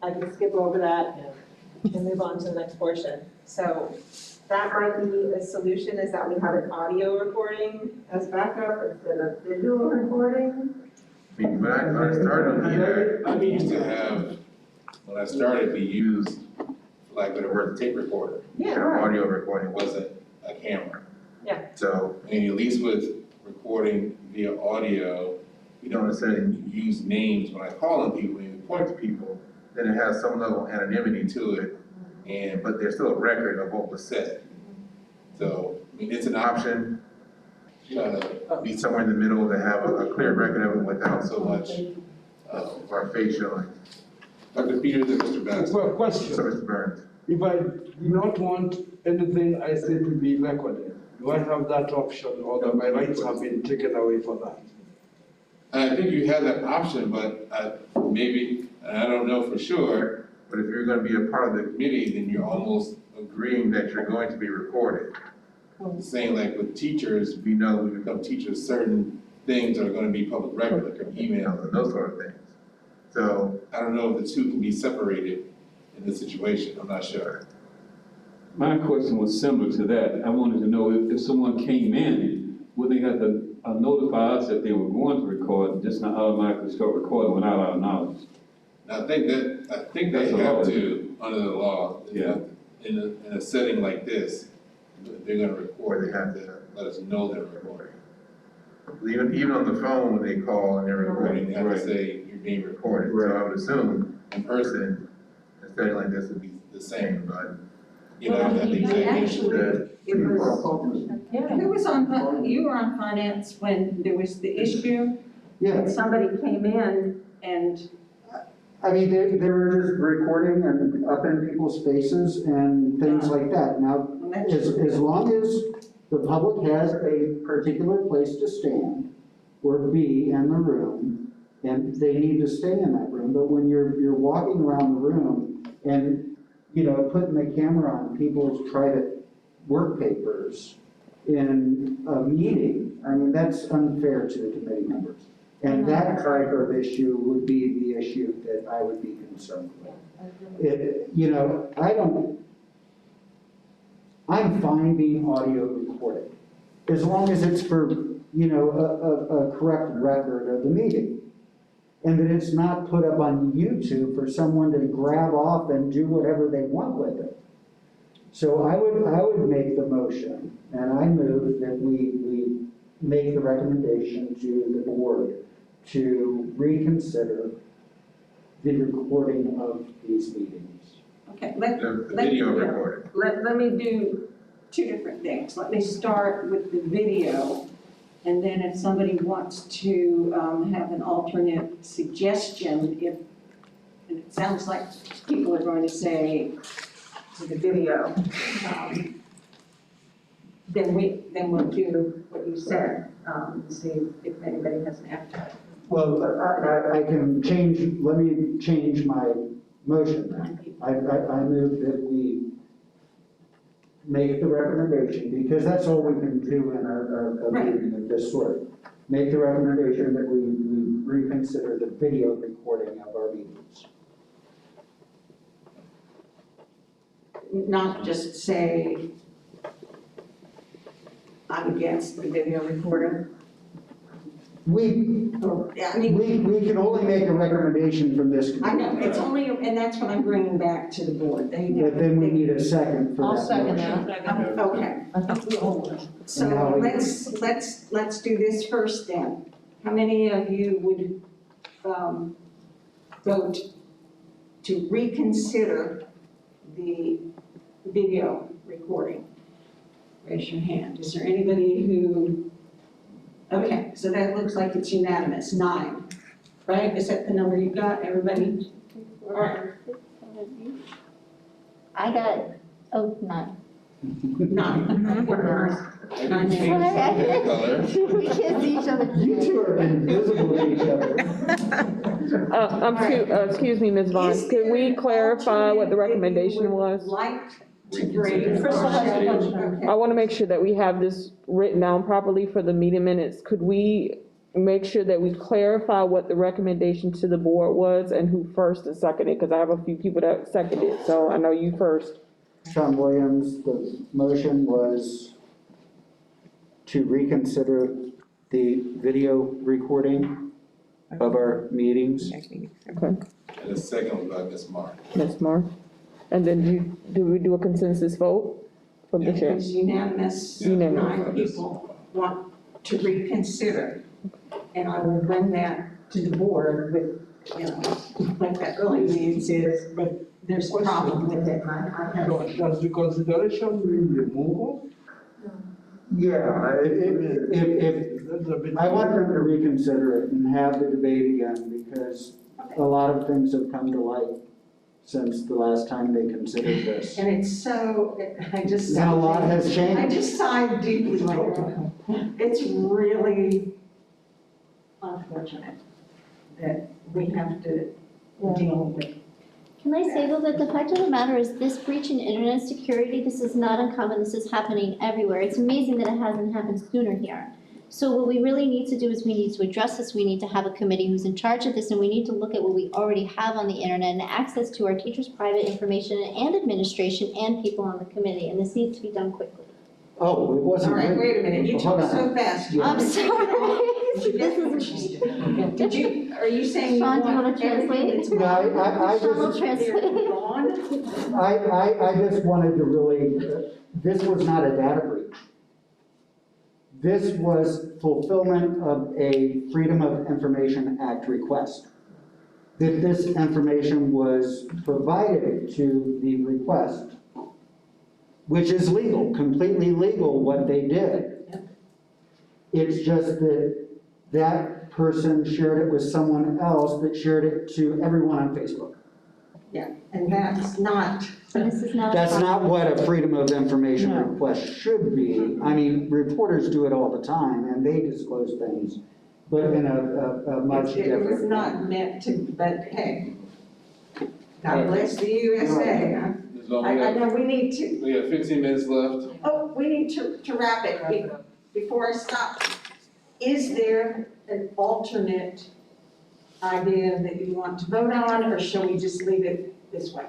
I could skip over that and move on to the next portion. So that might be a solution, is that we have an audio recording as backup instead of visual recording.
When I started on here, we used to have, when I started, we used, like, when it was a tape recorder.
Yeah,
Our
right.
audio recording wasn't a camera.
Yeah.
So, and at least with recording via audio, you don't necessarily use names when I call on people, when you point to people, then it has some level of anonymity to it, but there's still a record of what was said. So, I mean, it's an option, try to be somewhere in the middle to have a clear record of it without so much our face showing. Dr. Peters and Mr. Bass.
Well, question.
So, Mr. Burns.
If I do not want anything I say to be recorded, do I have that option, or that my rights have been taken away for that?
I think you have that option, but maybe, and I don't know for sure, but if you're gonna be a part of the committee, then you're almost agreeing that you're going to be recorded. Saying like with teachers, we know when we become teachers, certain things are gonna be public record, like emails and those sort of things. So I don't know if the two can be separated in this situation, I'm not sure.
My question was similar to that. I wanted to know if someone came in, would they have to notify us that they were going to record, and just not automatically start recording without our knowledge?
I think they
That's a law,
have to, under the law,
Yeah.
in a setting like this, if they're gonna record, they have to let us know they're recording. Even on the phone, when they call and they're recording, they have to
Right.
say you're being recorded. So I would assume in person, a setting like this would be the same, but, you know, I think they
Actually,
should.
it was, who was on, you were on finance when there was the issue?
Yeah.
And somebody came in and,
I mean, they were just recording and up in people's faces and things like that. Now, as long as the public has a particular place to stand or be in the room, and they need to stay in that room, but when you're walking around the room and, you know, putting the camera on people's private work papers in a meeting, I mean, that's unfair to the committee members. And that type of issue would be the issue that I would be concerned with. You know, I'm fine being audio recorded, as long as it's for, you know, a correct record of the meeting. And that it's not put up on YouTube for someone to grab off and do whatever they want with it. So I would make the motion, and I move that we make the recommendation to the board to reconsider the recording of these meetings.
okay,
The video recording.
let me do two different things. Let me start with the video, and then if somebody wants to have an alternate suggestion, and it sounds like people are going to say to the video, then we'll do what you said, see if anybody has an appetite.
Well, I can change, let me change my motion then. I move that we make the recommendation, because that's all we can do in a meeting of this sort. Make the recommendation that we reconsider the video recording of our meetings.
Not just say, I'm against the video recording.
We
I mean,
we can only make a recommendation from this
I
committee.
know, it's only, and that's what I'm bringing back to the board.
But then we need a second for that
I'll second
motion.
that.
Okay,
I think we all would.
so
Now we-
let's do this first then. How many of you would vote to reconsider the video recording? Raise your hand. Is there anybody who, okay, so that looks like it's unanimous, 9, right? Is that the number you got, everybody? All right,
I got, 9.
9.
I can change the color.
We can't see each other.
You two are invisible to each other.
Excuse me, Ms. Vaughn,
Is
can we
there an
clarify what the
alternate that you
recommendation
would
was?
like to bring?
Crystal has a question.
Okay.
I want to make sure that we have this written down properly for the meeting minutes. Could we make sure that we clarify what the recommendation to the board was and who first and seconded? Because I have a few people that seconded, so I know you first.
Sean Williams, the motion was to reconsider the video recording of our meetings.
Okay,
And the second was by Ms. Mark.
Ms. Mark. And then do we do a consensus vote from the chair?
It's unanimous,
Unanimous.
9 people want to reconsider. And I will bring that to the board with, you know, like that early meeting says, but there's a problem with it. I have-
Does the consideration mean removal?
Yeah, if, I want them to reconsider it and have the debate again, because a lot of things have come to light since the last time they considered this.
And it's so, I just.
And a lot has
I
changed.
just sighed deeply right now. It's really unfortunate that we have to deal with.
Can I say though that the fact of the matter is this breach in internet security, this is not uncommon, this is happening everywhere. It's amazing that it hasn't happened sooner here. So what we really need to do is we need to address this, we need to have a committee who's in charge of this, and we need to look at what we already have on the internet and access to our teachers' private information and administration and people on the committee, and this needs to be done quickly.
Oh, it
All
wasn't.
right, wait a minute, you
Hold
talk
on.
so fast.
I'm sorry.
Did you get what she said? Did you, are you saying you
Sean, do you wanna
want everything that's
translate?
No, I
Sean will
just,
translate.
gone?
I just wanted to really, this was not a data breach. This was fulfillment of a Freedom of Information Act request. That this information was provided to the request, which is legal, completely legal what they did. It's just that that person shared it with someone else that shared it to everyone on Facebook.
Yeah, and that's not.
This is not.
That's not what a Freedom of Information request should be. I mean, reporters do it all the time, and they disclose things, but in a much different.
It was not meant to, but hey, God bless the USA. I know we need to,
We have 15 minutes left.
oh, we need to wrap it before I stop. Is there an alternate idea that you want to vote on, or shall we just leave it this way?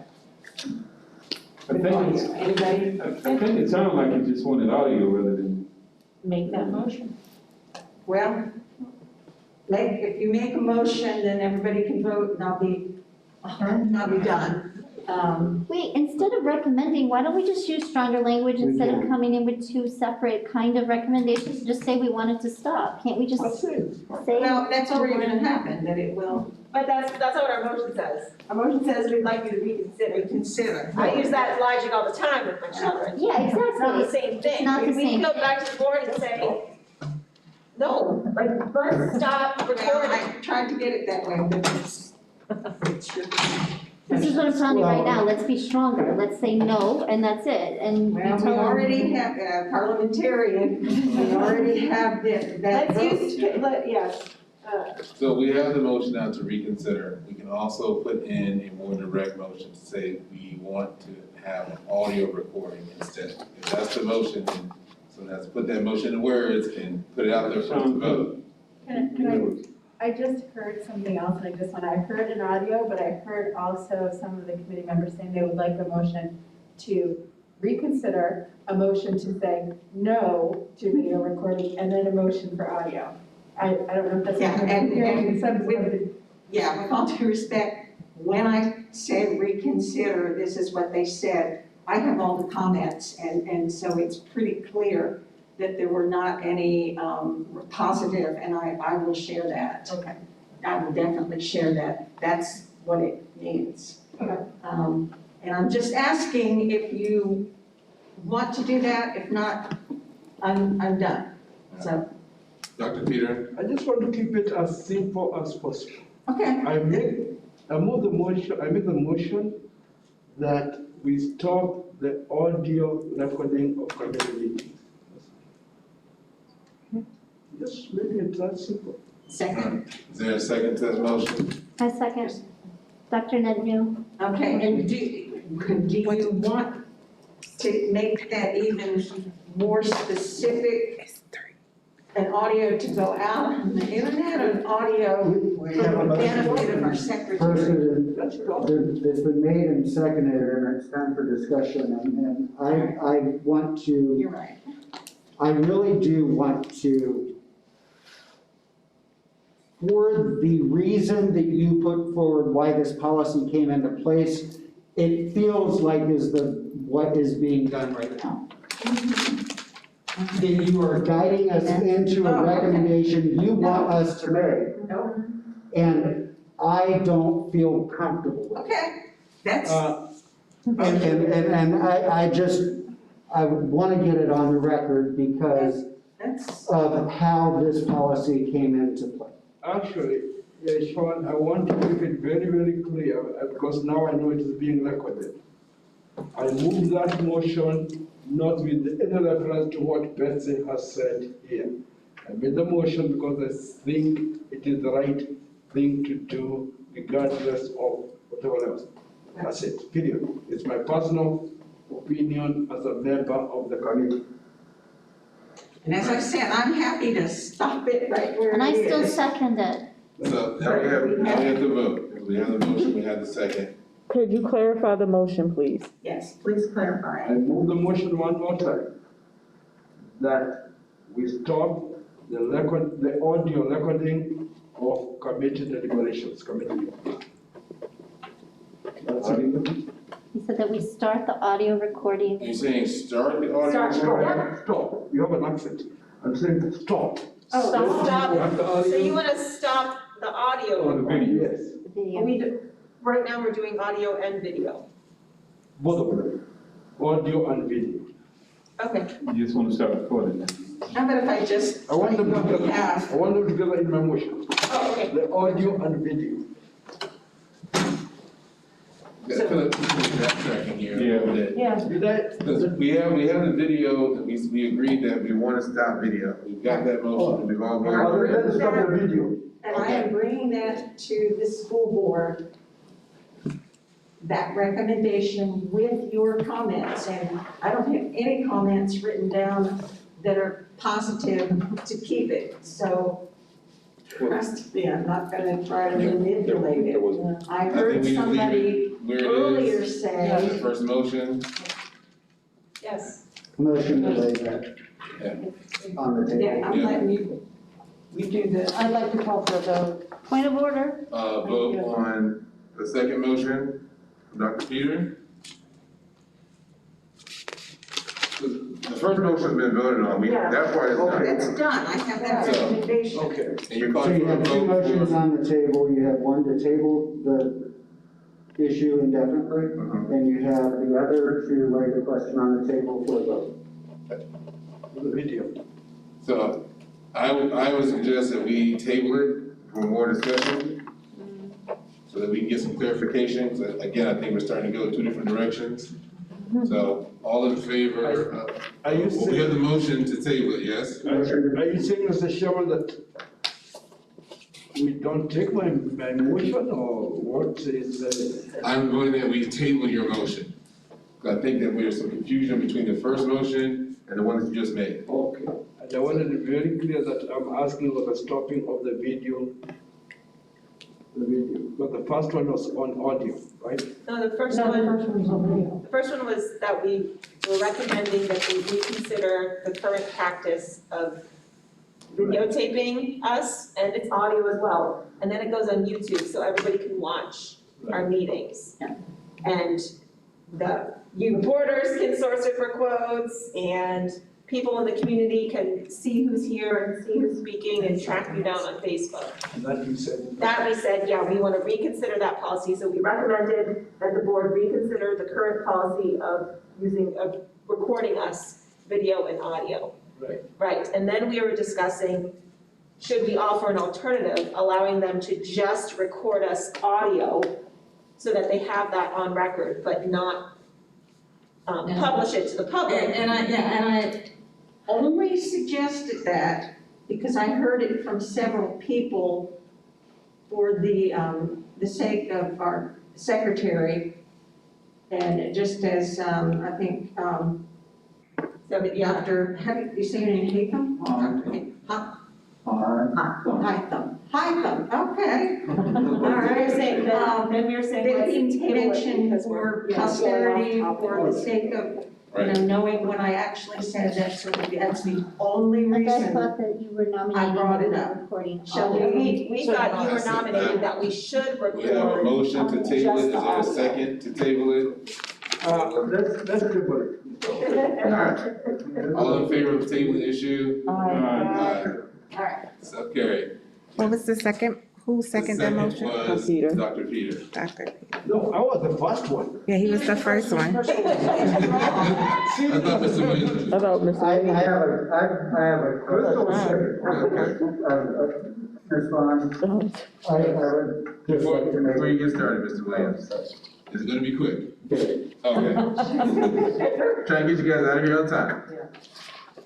I think it's,
Anybody?
I think it sounded like you just wanted audio rather than.
Make that motion.
Well, if you make a motion, then everybody can vote and I'll be done.
Wait, instead of recommending, why don't we just use stronger language
We
instead of
can.
coming in with two separate kind of recommendations? Just say we want it to stop. Can't we just say?
Well, that's already gonna happen, that it will
But that's not what our motion says. Our motion says we'd like you to reconsider.
reconsider.
I use that logic all the time with my children.
Yeah,
It's not the
exactly.
same thing.
not the
We
same.
can go back to the board and say, no, like, let's stop
Well,
recording.
I tried to get it that way, but it's your.
This is what I'm telling you right now. Let's be stronger. Let's say no, and that's it. And we
Well, we
tell them.
already have, parliamentarian, we already have that
Let's
vote.
use, yes.
So we have the motion now to reconsider. We can also put in a more direct motion to say we want to have an audio recording instead. If that's the motion, then so let's put that motion in words and put it out there for us to vote.
I just heard something else, and I heard an audio, but I heard also some of the committee members saying they would like a motion to reconsider, a motion to say no to video recording, and then a motion for audio. I don't know if that's.
Yeah, and
some
with- Yeah, with all due respect, when I say reconsider, this is what they said. I have all the comments, and so it's pretty clear that there were not any positive, and I will share that.
Okay.
I will definitely share that. That's what it means.
Okay.
And I'm just asking if you want to do that. If not, I'm done. So,
Dr. Peter?
I just want to keep it as simple as possible.
okay.
I make the motion that we stop the audio recording of committee meetings. Just make it that simple.
Second.
Is there a second to that motion?
I second. Dr. Nedville.
Okay, and do you want to make that even more specific? An audio to go out on the internet, or an audio
We
for
have a
the
motion.
benefit of our secretary?
Person, it's been made and seconded, and it's time for discussion, and I want to,
You're right.
I really do want to, for the reason that you put forward why this policy came into place, it feels like what is being done right now. That you are guiding us into a recommendation you want us to make,
No,
and I don't feel comfortable with it.
okay, that's,
And I just, I would want to get it on the record because
That's,
of how this policy came into play.
Actually, Sean, I want to make it very, very clear, because now I know it is being recorded. I move that motion not with any reference to what Betsy has said here. I made the motion because I think it is the right thing to do regardless of whatever else. That's it, period. It's my personal opinion as a member of the committee.
and as I said, I'm happy to stop it right where
And I
it
still
is.
second it.
So now we have the vote. We have the motion, we have the second.
Could you clarify the motion, please?
Yes, please clarify.
I move the motion one more time, that we stop the audio recording of committee deliberations, committee. That's it.
He said that we start the audio recording.
You're saying start the audio?
Start.
recording?
Stop, you have an accent. I'm saying stop.
Oh, stop.
You have the audio.
So you wanna stop the audio?
Or the video, yes,
Video.
Right now, we're doing audio and video.
both of them, audio and video.
Okay.
You just want to start recording then?
How about if I just
I want
tell
them
you what we
together,
have?
I want them together in my motion,
Oh, okay.
the audio and video.
I feel like we're backtracking here a little bit.
Yeah,
Did I?
Because we have the video, that we agreed that we want to stop video. We've got that motion, we've all voted.
Other than stop the video.
And I am bringing that to the school board, that recommendation with your comments, and I don't have any comments written down that are positive to keep it, so trust me, I'm not gonna try to manipulate it. I
I think
heard
we just leave
somebody
it where it
earlier
is.
say,
The first motion,
Yes.
Motion to lay that on the
yeah,
table.
I'm letting you, do the.
I'd like to call for a vote.
Point of order.
vote on the second motion, from Dr. Peter. The first motion's been voted on, that part is done.
That's done, I have that
So,
recommendation.
Okay.
And you're
So
calling
you
for a
have two motions
vote
on the table, you have one to table the issue indefinitely,
for,
and you have the other to lay the question on the table for a vote.
The video.
so I would suggest that we table it for more discussion. So that we can get some clarification, 'cause again, I think we're starting to go two different directions. So, all in favor of,
Are you
well, we have
saying,
the motion to table it, yes?
are you saying, Mr. Chairman, that we don't take my motion, or what is,
I'm going that we table your motion. 'Cause I think that there's some confusion between the first motion and the one that you just made.
okay. And I wanted it very clear that I'm asking for the stopping of the video. The video, but the first one was on audio, right?
No, the first
No, the
one,
first one was on video.
the first one was that we were recommending that we reconsider the current practice of videotaping us, and it's audio as well. And then it goes on YouTube, so everybody can watch our meetings. And you reporters can source it for quotes, and people in the community can see who's here and see who's speaking and track you down on Facebook.
And that you said.
That we said, yeah, we want to reconsider that policy, so we recommended that the board reconsider the current policy of recording us, video and audio.
Right.
Right, and then we were discussing, should we offer an alternative, allowing them to just record us audio so that they have that on record, but not publish it to the public.
And I only suggested that because I heard it from several people for the sake of our secretary. And just as, I think, Dr., how do you say your name, Haytham? Haytham, okay. All right.
Then we were saying,
That
let's
he
table it
mentioned
because
for
we're
posterity, for the sake of, knowing what I actually said, that's the only
But I
reason.
thought that you were nominating
brought it
the
up.
recording.
Shall
audio.
We thought you were nominating that we should record.
We have a motion to table it, is there a second to table it?
Let's table it.
Alright, all in favor of tabling the issue?
Aye.
Aye.
All right.
So carried.
What was the second? Who
The
seconded that motion?
second was
Peter.
Dr. Peter.
Dr.
No, I was the first one.
Yeah, he was the first one.
I thought Mr. Williams.
I thought Mr.
I
Williams.
have a question. Ms. Vaughn, I would just like to make.
Before you get started, Mr. Williams, it's gonna be quick. Okay. Trying to get you guys out of here on time.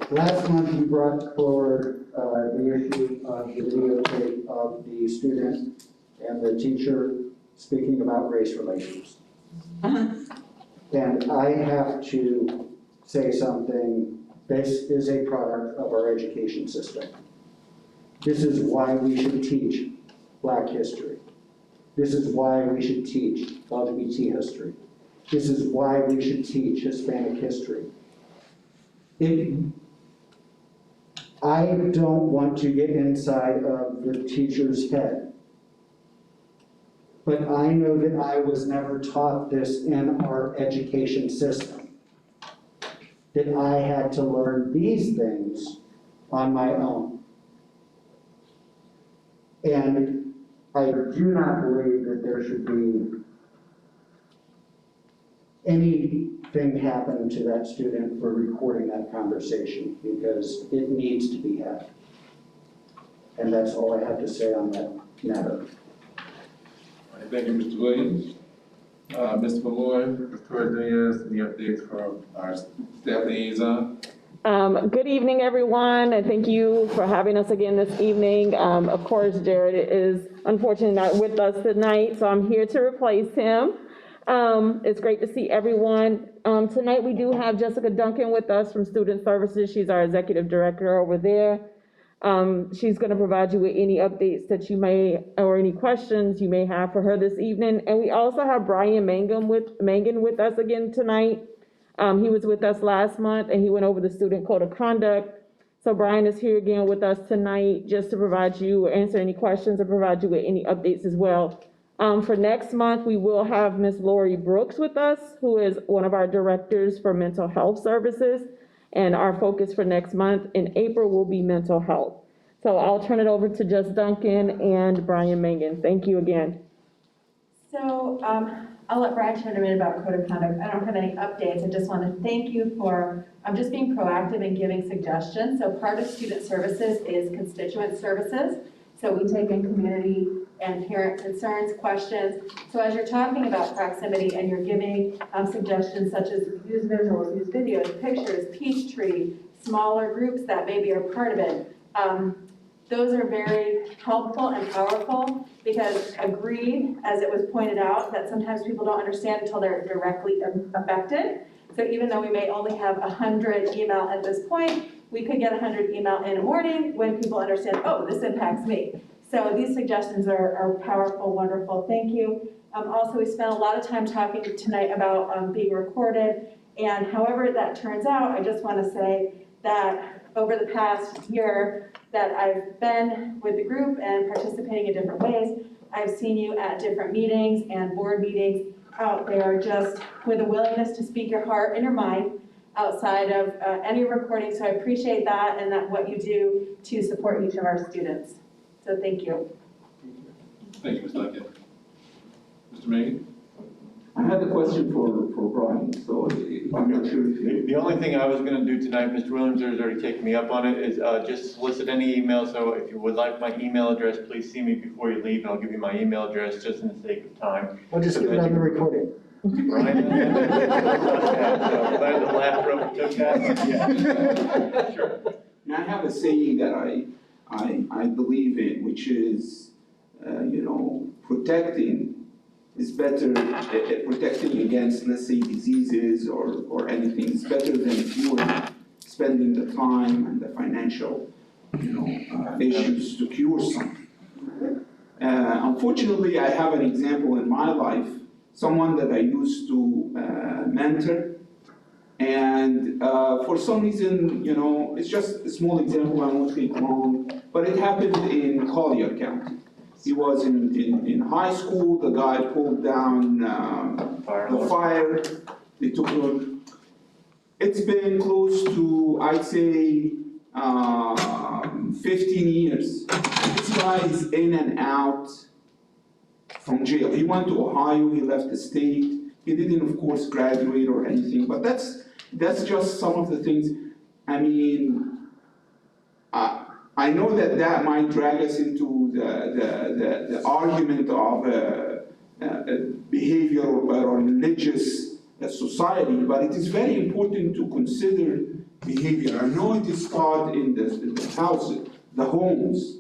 Last month, you brought forward the issue of the videotape of the student and the teacher speaking about race relations. And I have to say something, this is a product of our education system. This is why we should teach Black history. This is why we should teach LGBT history. This is why we should teach Hispanic history. I don't want to get inside of the teacher's head, but I know that I was never taught this in our education system, that I had to learn these things on my own. And I do not believe that there should be anything happen to that student for recording that conversation, because it needs to be had. And that's all I have to say on that matter.
All right, thank you, Mr. Williams. Mr. Malloy, Ms. Torres, any updates from our staff liaison?
Good evening, everyone, and thank you for having us again this evening. Of course, Jared is unfortunately not with us tonight, so I'm here to replace him. It's great to see everyone. Tonight we do have Jessica Duncan with us from Student Services. She's our executive director over there. She's going to provide you with any updates that you may, or any questions you may have for her this evening. And we also have Brian Mangan with us again tonight. He was with us last month and he went over the student code of conduct. So Brian is here again with us tonight just to provide you, answer any questions and provide you with any updates as well. For next month, we will have Ms. Lori Brooks with us, who is one of our directors for mental health services. And our focus for next month in April will be mental health. So I'll turn it over to Jess Duncan and Brian Mangan. Thank you again.
So I'll let Brad chat a minute about code of conduct. I don't have any updates. I just want to thank you for just being proactive and giving suggestions. So part of student services is constituent services. So we take in community and parent concerns, questions. So as you're talking about proximity and you're giving suggestions such as use visuals, use videos, pictures, Peachtree, smaller groups that maybe are part of it, those are very helpful and powerful, because agreed, as it was pointed out, that sometimes people don't understand until they're directly affected. So even though we may only have 100 email at this point, we could get 100 email in a morning when people understand, oh, this impacts me. So these suggestions are powerful, wonderful, thank you. Also, we spent a lot of time talking tonight about being recorded, and however that turns out, I just want to say that over the past year that I've been with the group and participating in different ways, I've seen you at different meetings and board meetings out there just with a willingness to speak your heart and your mind outside of any recording. So I appreciate that and that what you do to support each of our students. So thank you.
Thank you, Ms. Duncan. Mr. Mangan?
I had a question for Brian, so I'm not sure if you.
The only thing I was gonna do tonight, Mr. Williams has already taken me up on it, is just solicit any email. So if you would like my email address, please see me before you leave, and I'll give you my email address just in the sake of time.
We'll just get it on the recording.
Brian? So glad the laugh rope took that, but yeah. Sure.
And I have a saying that I believe in, which is, protecting is better, protecting against, let's say, diseases or anything is better than curing, spending the time and the financial, issues to cure something. Unfortunately, I have an example in my life, someone that I used to mentor, and for some reason, it's just a small example, I won't take long, but it happened in Collier County. He was in high school, the guy pulled down the fire, they took it. It's been close to, I'd say, 15 years. This guy is in and out from jail. He went to Ohio, he left the state. He didn't, of course, graduate or anything, but that's just some of the things. I mean, I know that might drag us into the argument of behavioral or religious society, but it is very important to consider behavior. I know it is taught in the houses, the homes,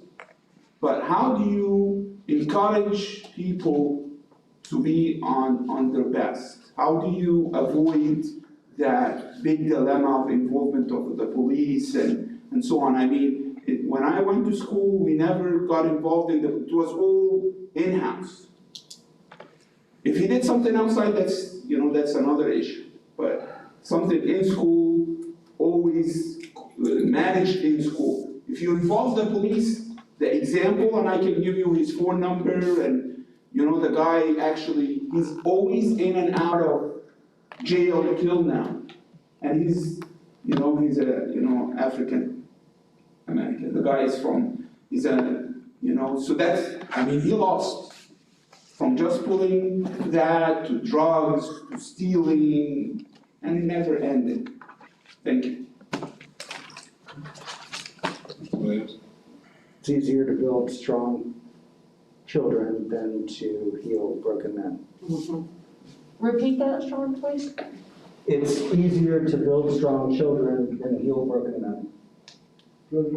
but how do you encourage people to be on their best? How do you avoid that big dilemma of involvement of the police and so on? I mean, when I went to school, we never got involved in it was all in-house. If he did something outside, that's another issue. But something in school, always managed in school. If you involve the police, the example, and I can give you his phone number, and the guy actually, he's always in and out of jail till now. And he's African American. The guy is so he lost from just pulling that to drugs to stealing, and it never ended. Thank you.
Williams?
It's easier to build strong children than to heal broken men.
Repeat that, Sean, please.
It's easier to build strong children than heal broken men.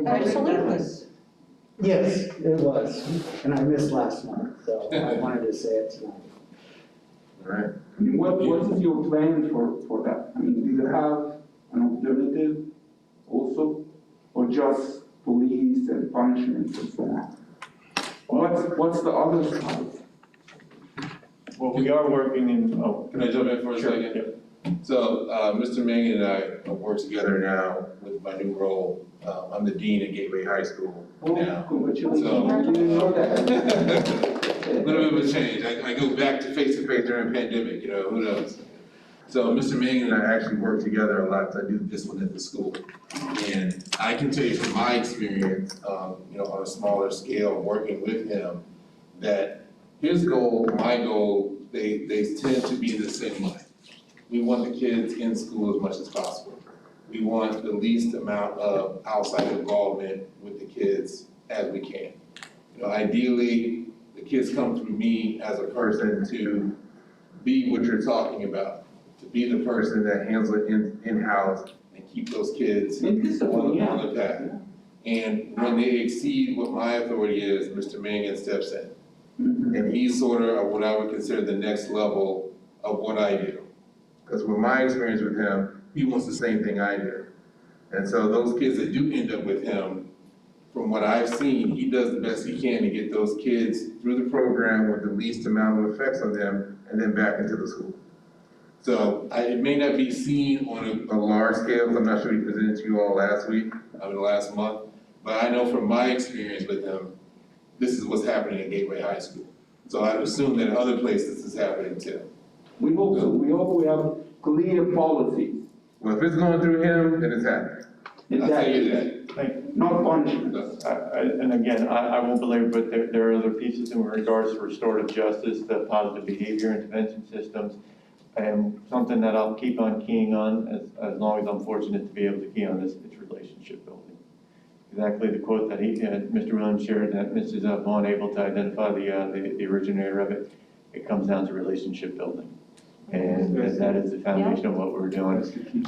Absolutely.
Yes, it was, and I missed last month, so I wanted to say it tonight.
All right.
I mean, what is your plan for that? I mean, do you have an alternative also, or just police and punishment and so on? What's the other side?
Well, we are working in,
Can I jump in for a second?
Yeah.
So, Mr. Ming and I work together now with my new role. I'm the dean at Gateway High School now.
Congratulations.
So,
I didn't know that.
a little bit of a change. I go back to face-to-face during the pandemic, who knows? So Mr. Ming and I actually work together a lot because I do this one at the school. And I can tell you from my experience, on a smaller scale, working with him, that his goal, my goal, they tend to be the same way. We want the kids in school as much as possible. We want the least amount of outside involvement with the kids as we can. Ideally, the kids come through me as a person to be what you're talking about, to be the person that handles it in-house and keep those kids on the path. And when they exceed what my authority is, Mr. Mangan steps in. And he's sort of what I would consider the next level of what I do. Because with my experience with him, he wants the same thing I do. And so those kids that do end up with him, from what I've seen, he does the best he can to get those kids through the program with the least amount of effects on them and then back into the school. So it may not be seen on a large scale. I'm not sure he presented to you all last month, but I know from my experience with him, this is what's happening at Gateway High School. So I'd assume that other places is happening too.
We hope so. We hope we have clear policy.
Well, if it's going through him, then it's happening. I'll tell you that.
Not punishment.
and again, I won't belabor, but there are other pieces in regards to restorative justice, the positive behavior intervention systems, and something that I'll keep on keying on as long as I'm fortunate to be able to key on this, it's relationship building. Exactly the quote that Mr. Williams shared, that Mrs. Vaughn able to identify the originator of it. It comes down to relationship building. And that is the foundation of what we're doing.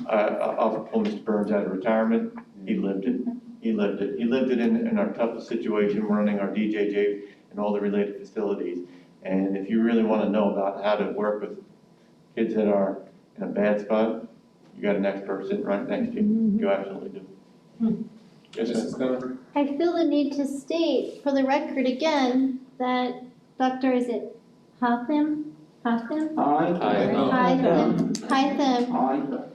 I'll pull Mr. Burns out of retirement. He lived it. He lived it. He lived it in our toughest situation, running our DJJ and all the related facilities. And if you really want to know about how to work with kids that are in a bad spot, you got an expert sitting right next to you. You absolutely do.
Yes, Mrs. Gunn?
I feel the need to state for the record again that Dr. is it Hatham? Hatham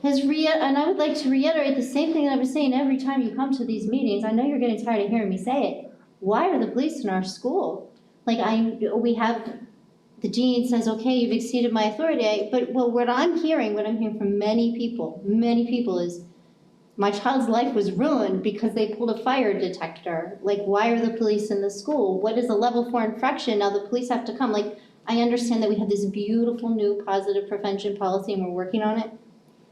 has and I would like to reiterate the same thing that I've been saying every time you come to these meetings. I know you're getting tired of hearing me say it. Why are the police in our school? We have, the dean says, okay, you've exceeded my authority, but what I'm hearing from many people is My child's life was ruined because they pulled a fire detector. Like, why are the police in the school? What is a level 4 infraction? Now the police have to come. Like, I understand that we have this beautiful new positive prevention policy and we're working on it.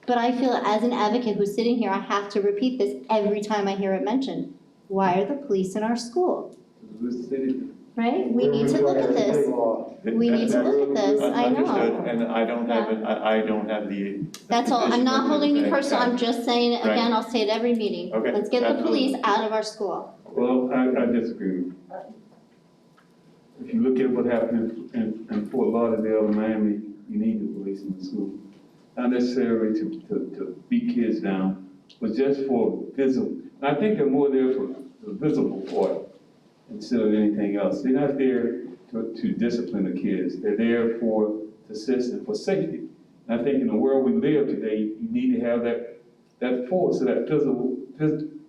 But I feel as an advocate who's sitting here, I have to repeat this every time I hear it mentioned. Why are the police in our school? Right? We need to look at this. We need to look at this, I know.
Understood, and I don't have the.
That's all, I'm not holding you personal, I'm just saying it
Right.
again, I'll say it every meeting.
Okay,
Let's get the
absolutely.
police out of our school.
Well, I disagree with you. If you look at what happened in Fort Lauderdale and Miami, you need the police in the school. Not necessarily to beat kids down, but just for visible. And I think they're more there for the visible part instead of anything else. They're not there to discipline the kids. They're there to assist and for safety. And I think in the world we live today, you need to have that force, that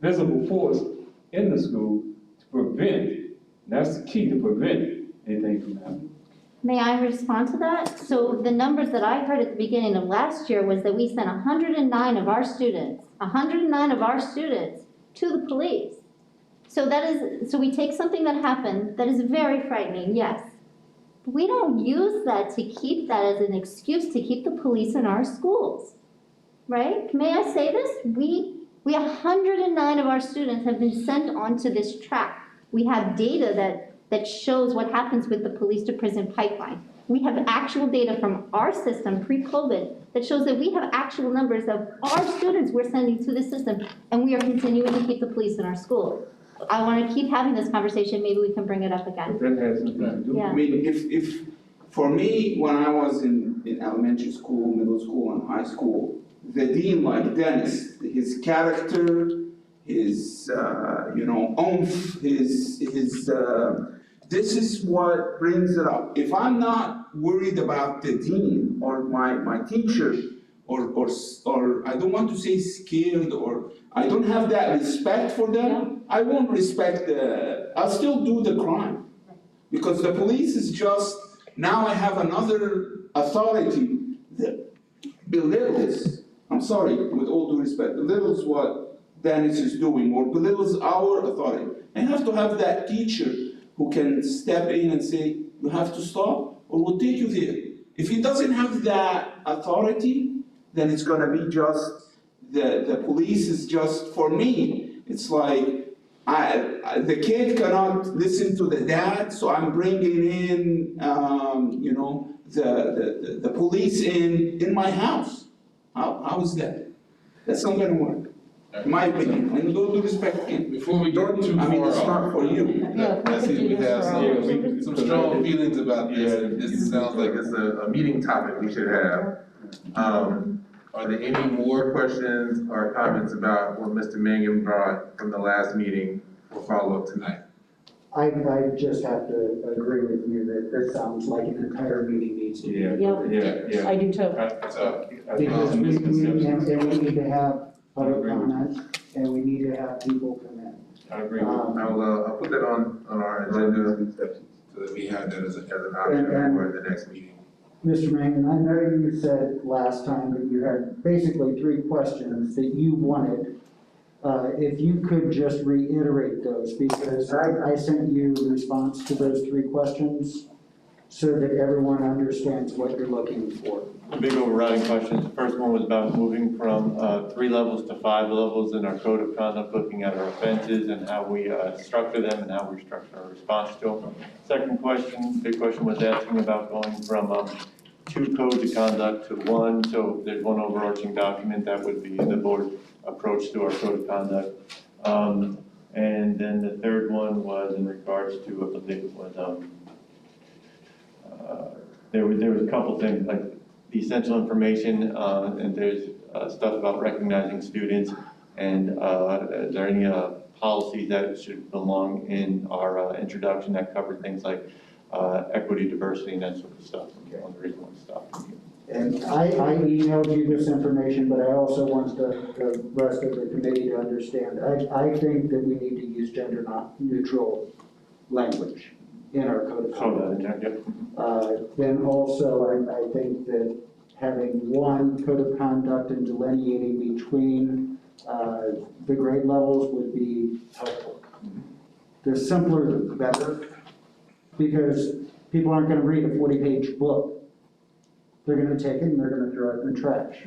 visible force in the school to prevent. And that's the key, to prevent anything from happening.
May I respond to that? So the numbers that I heard at the beginning of last year was that we sent 109 of our students to the police. So so we take something that happened that is very frightening, yes. But we don't use that to keep that as an excuse to keep the police in our schools, right? May I say this? We 109 of our students have been sent onto this track. We have data that shows what happens with the police to prison pipeline. We have actual data from our system pre-COVID that shows that we have actual numbers of our students we're sending to the system, and we are continuing to keep the police in our school. I want to keep having this conversation, maybe we can bring it up again.
But that has nothing to do.
Yeah.
I mean, if, for me, when I was in elementary school, middle school, and high school, the dean like Dennis, his character, his, oomph, this is what brings it up. If I'm not worried about the dean or my teacher, or I don't want to say scared, or I don't have that respect for them, I won't respect I'll still do the crime. Because the police is just, now I have another authority that belittles, I'm sorry, with all due respect, belittles what Dennis is doing, or belittles our authority. I have to have that teacher who can step in and say, you have to stop, or we'll take you there. If he doesn't have that authority, then it's gonna be just, the police is just, for me, it's like, the kid cannot listen to the dad, so I'm bringing in, the police in my house. How is that? That's not gonna work, in my opinion, and with all due respect,
Before we get too
I mean, it's
far
not
off,
for you.
I see we have some strong feelings about this, and this sounds like it's a meeting topic we should have. Are there any more questions or comments about what Mr. Mangan brought from the last meeting for follow-up tonight?
I just have to agree with you that this sounds like an entire meeting needs to be.
Yeah.
I do too.
So,
Because we need to have public comment, and we need to have people come in.
I agree.
I'll put that on our agenda so that we have that as an option for the next meeting.
Mr. Mangan, I know you said last time that you had basically 3 questions that you wanted. If you could just reiterate those, because I sent you the response to those 3 questions so that everyone understands what you're looking for.
Big overriding questions. The first one was about moving from 3 levels to 5 levels in our code of conduct, looking at our offenses and how we structure them and how we structure our response to them. Second question, big question was asking about going from 2 codes of conduct to 1. So there's one overarching document that would be the board approach to our code of conduct. And then the third one was in regards to, I believe it was, there was a couple things like the essential information, and there's stuff about recognizing students, and is there any policies that should belong in our introduction that cover things like equity, diversity, and that sort of stuff, on the reasonable stuff.
And I emailed you this information, but I also want the rest of the committee to understand. I think that we need to use gender neutral language in our code of conduct. Then also, I think that having one code of conduct and delineating between the grade levels would be helpful. The simpler the better, because people aren't gonna read a 40-page book. They're gonna take it and they're gonna throw it in the trash.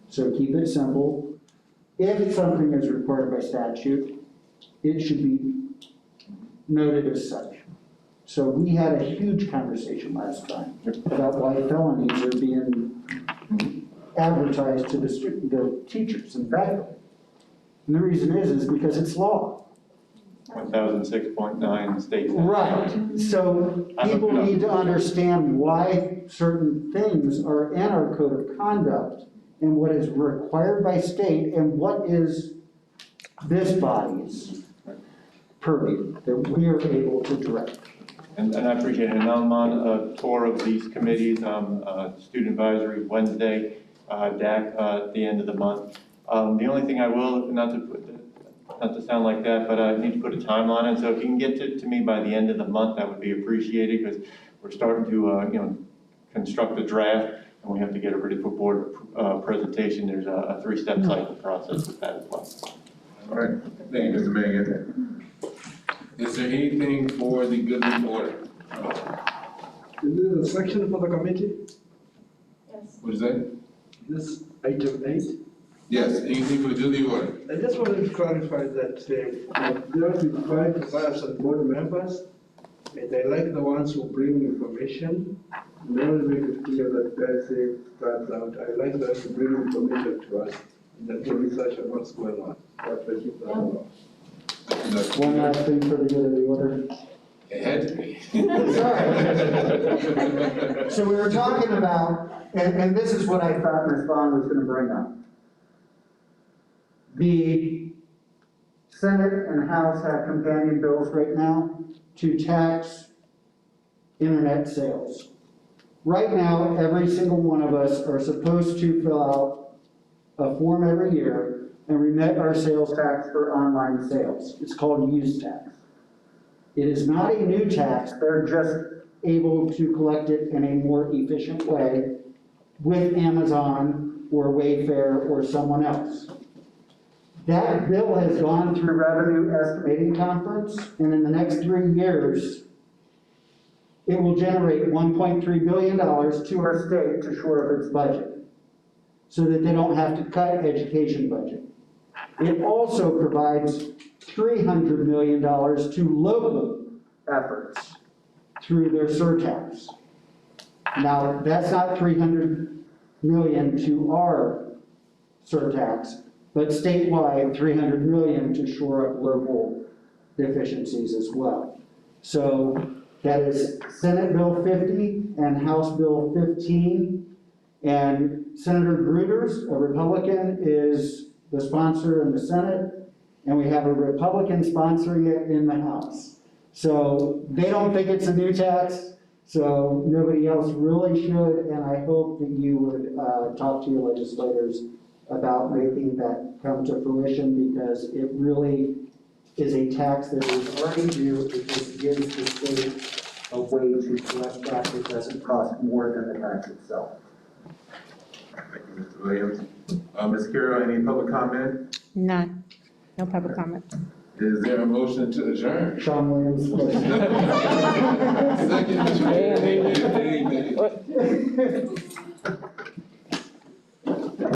So keep it simple. If something is required by statute, it should be noted as such. So we had a huge conversation last time about why felonies are being advertised to the teachers and faculty. And the reason is because it's law.
1006.9 state.
Right, so people need to understand why certain things are in our code of conduct and what is required by state and what is this body's purview that we are able to direct.
And I appreciate it, and I'm on a tour of these committees, Student Advisory Wednesday, DAC at the end of the month. The only thing I will, not to sound like that, but I need to put a timeline on it, so if you can get to me by the end of the month, that would be appreciated, because we're starting to, construct a draft, and we have to get it ready for board presentation. There's a 3-step cycle process with that as well.
All right, thank you, Mr. Mangan. Is there anything for the good of the order?
Is this a section for the committee?
Yes.
What is that?
This item 8?
Yes, anything for the good of the order?
I just wanted to clarify that there will be 5 class and board members, and I like the ones who bring information. And I want to make it clear that Betsy stands out. I like them to bring information to us, and then to research on what's going on. That's what keep that along.
One last thing for the good of the order.
It had to be.
Sorry. So we were talking about, and this is what I thought Ms. Bond was gonna bring up. The Senate and House have companion bills right now to tax internet sales. Right now, every single one of us are supposed to fill out a form every year and remit our sales tax for online sales. It's called use tax. It is not a new tax, they're just able to collect it in a more efficient way with Amazon or Wayfair or someone else. That bill has gone through Revenue Estimating Conference, and in the next 3 years, it will generate $1.3 billion to our state to shore up its budget, so that they don't have to cut education budget. It also provides $300 million to local efforts through their surtax. Now, that's not $300 million to our surtax, but statewide, $300 million to shore up local deficiencies as well. So that is Senate Bill 50 and House Bill 15. And Senator Gruters, a Republican, is the sponsor in the Senate, and we have a Republican sponsoring it in the House. So they don't think it's a new tax, so nobody else really should, and I hope that you would talk to your legislators about making that come to fruition, because it really is a tax that is already due. It just gives the state a way to collect that that doesn't cost more than the tax itself.
Thank you, Mr. Williams. Ms. Carroll, any public comment?
None. No public comment.
Is there a motion to adjourn?
Sean Williams.
Second, Mr. Mayor. Thank you.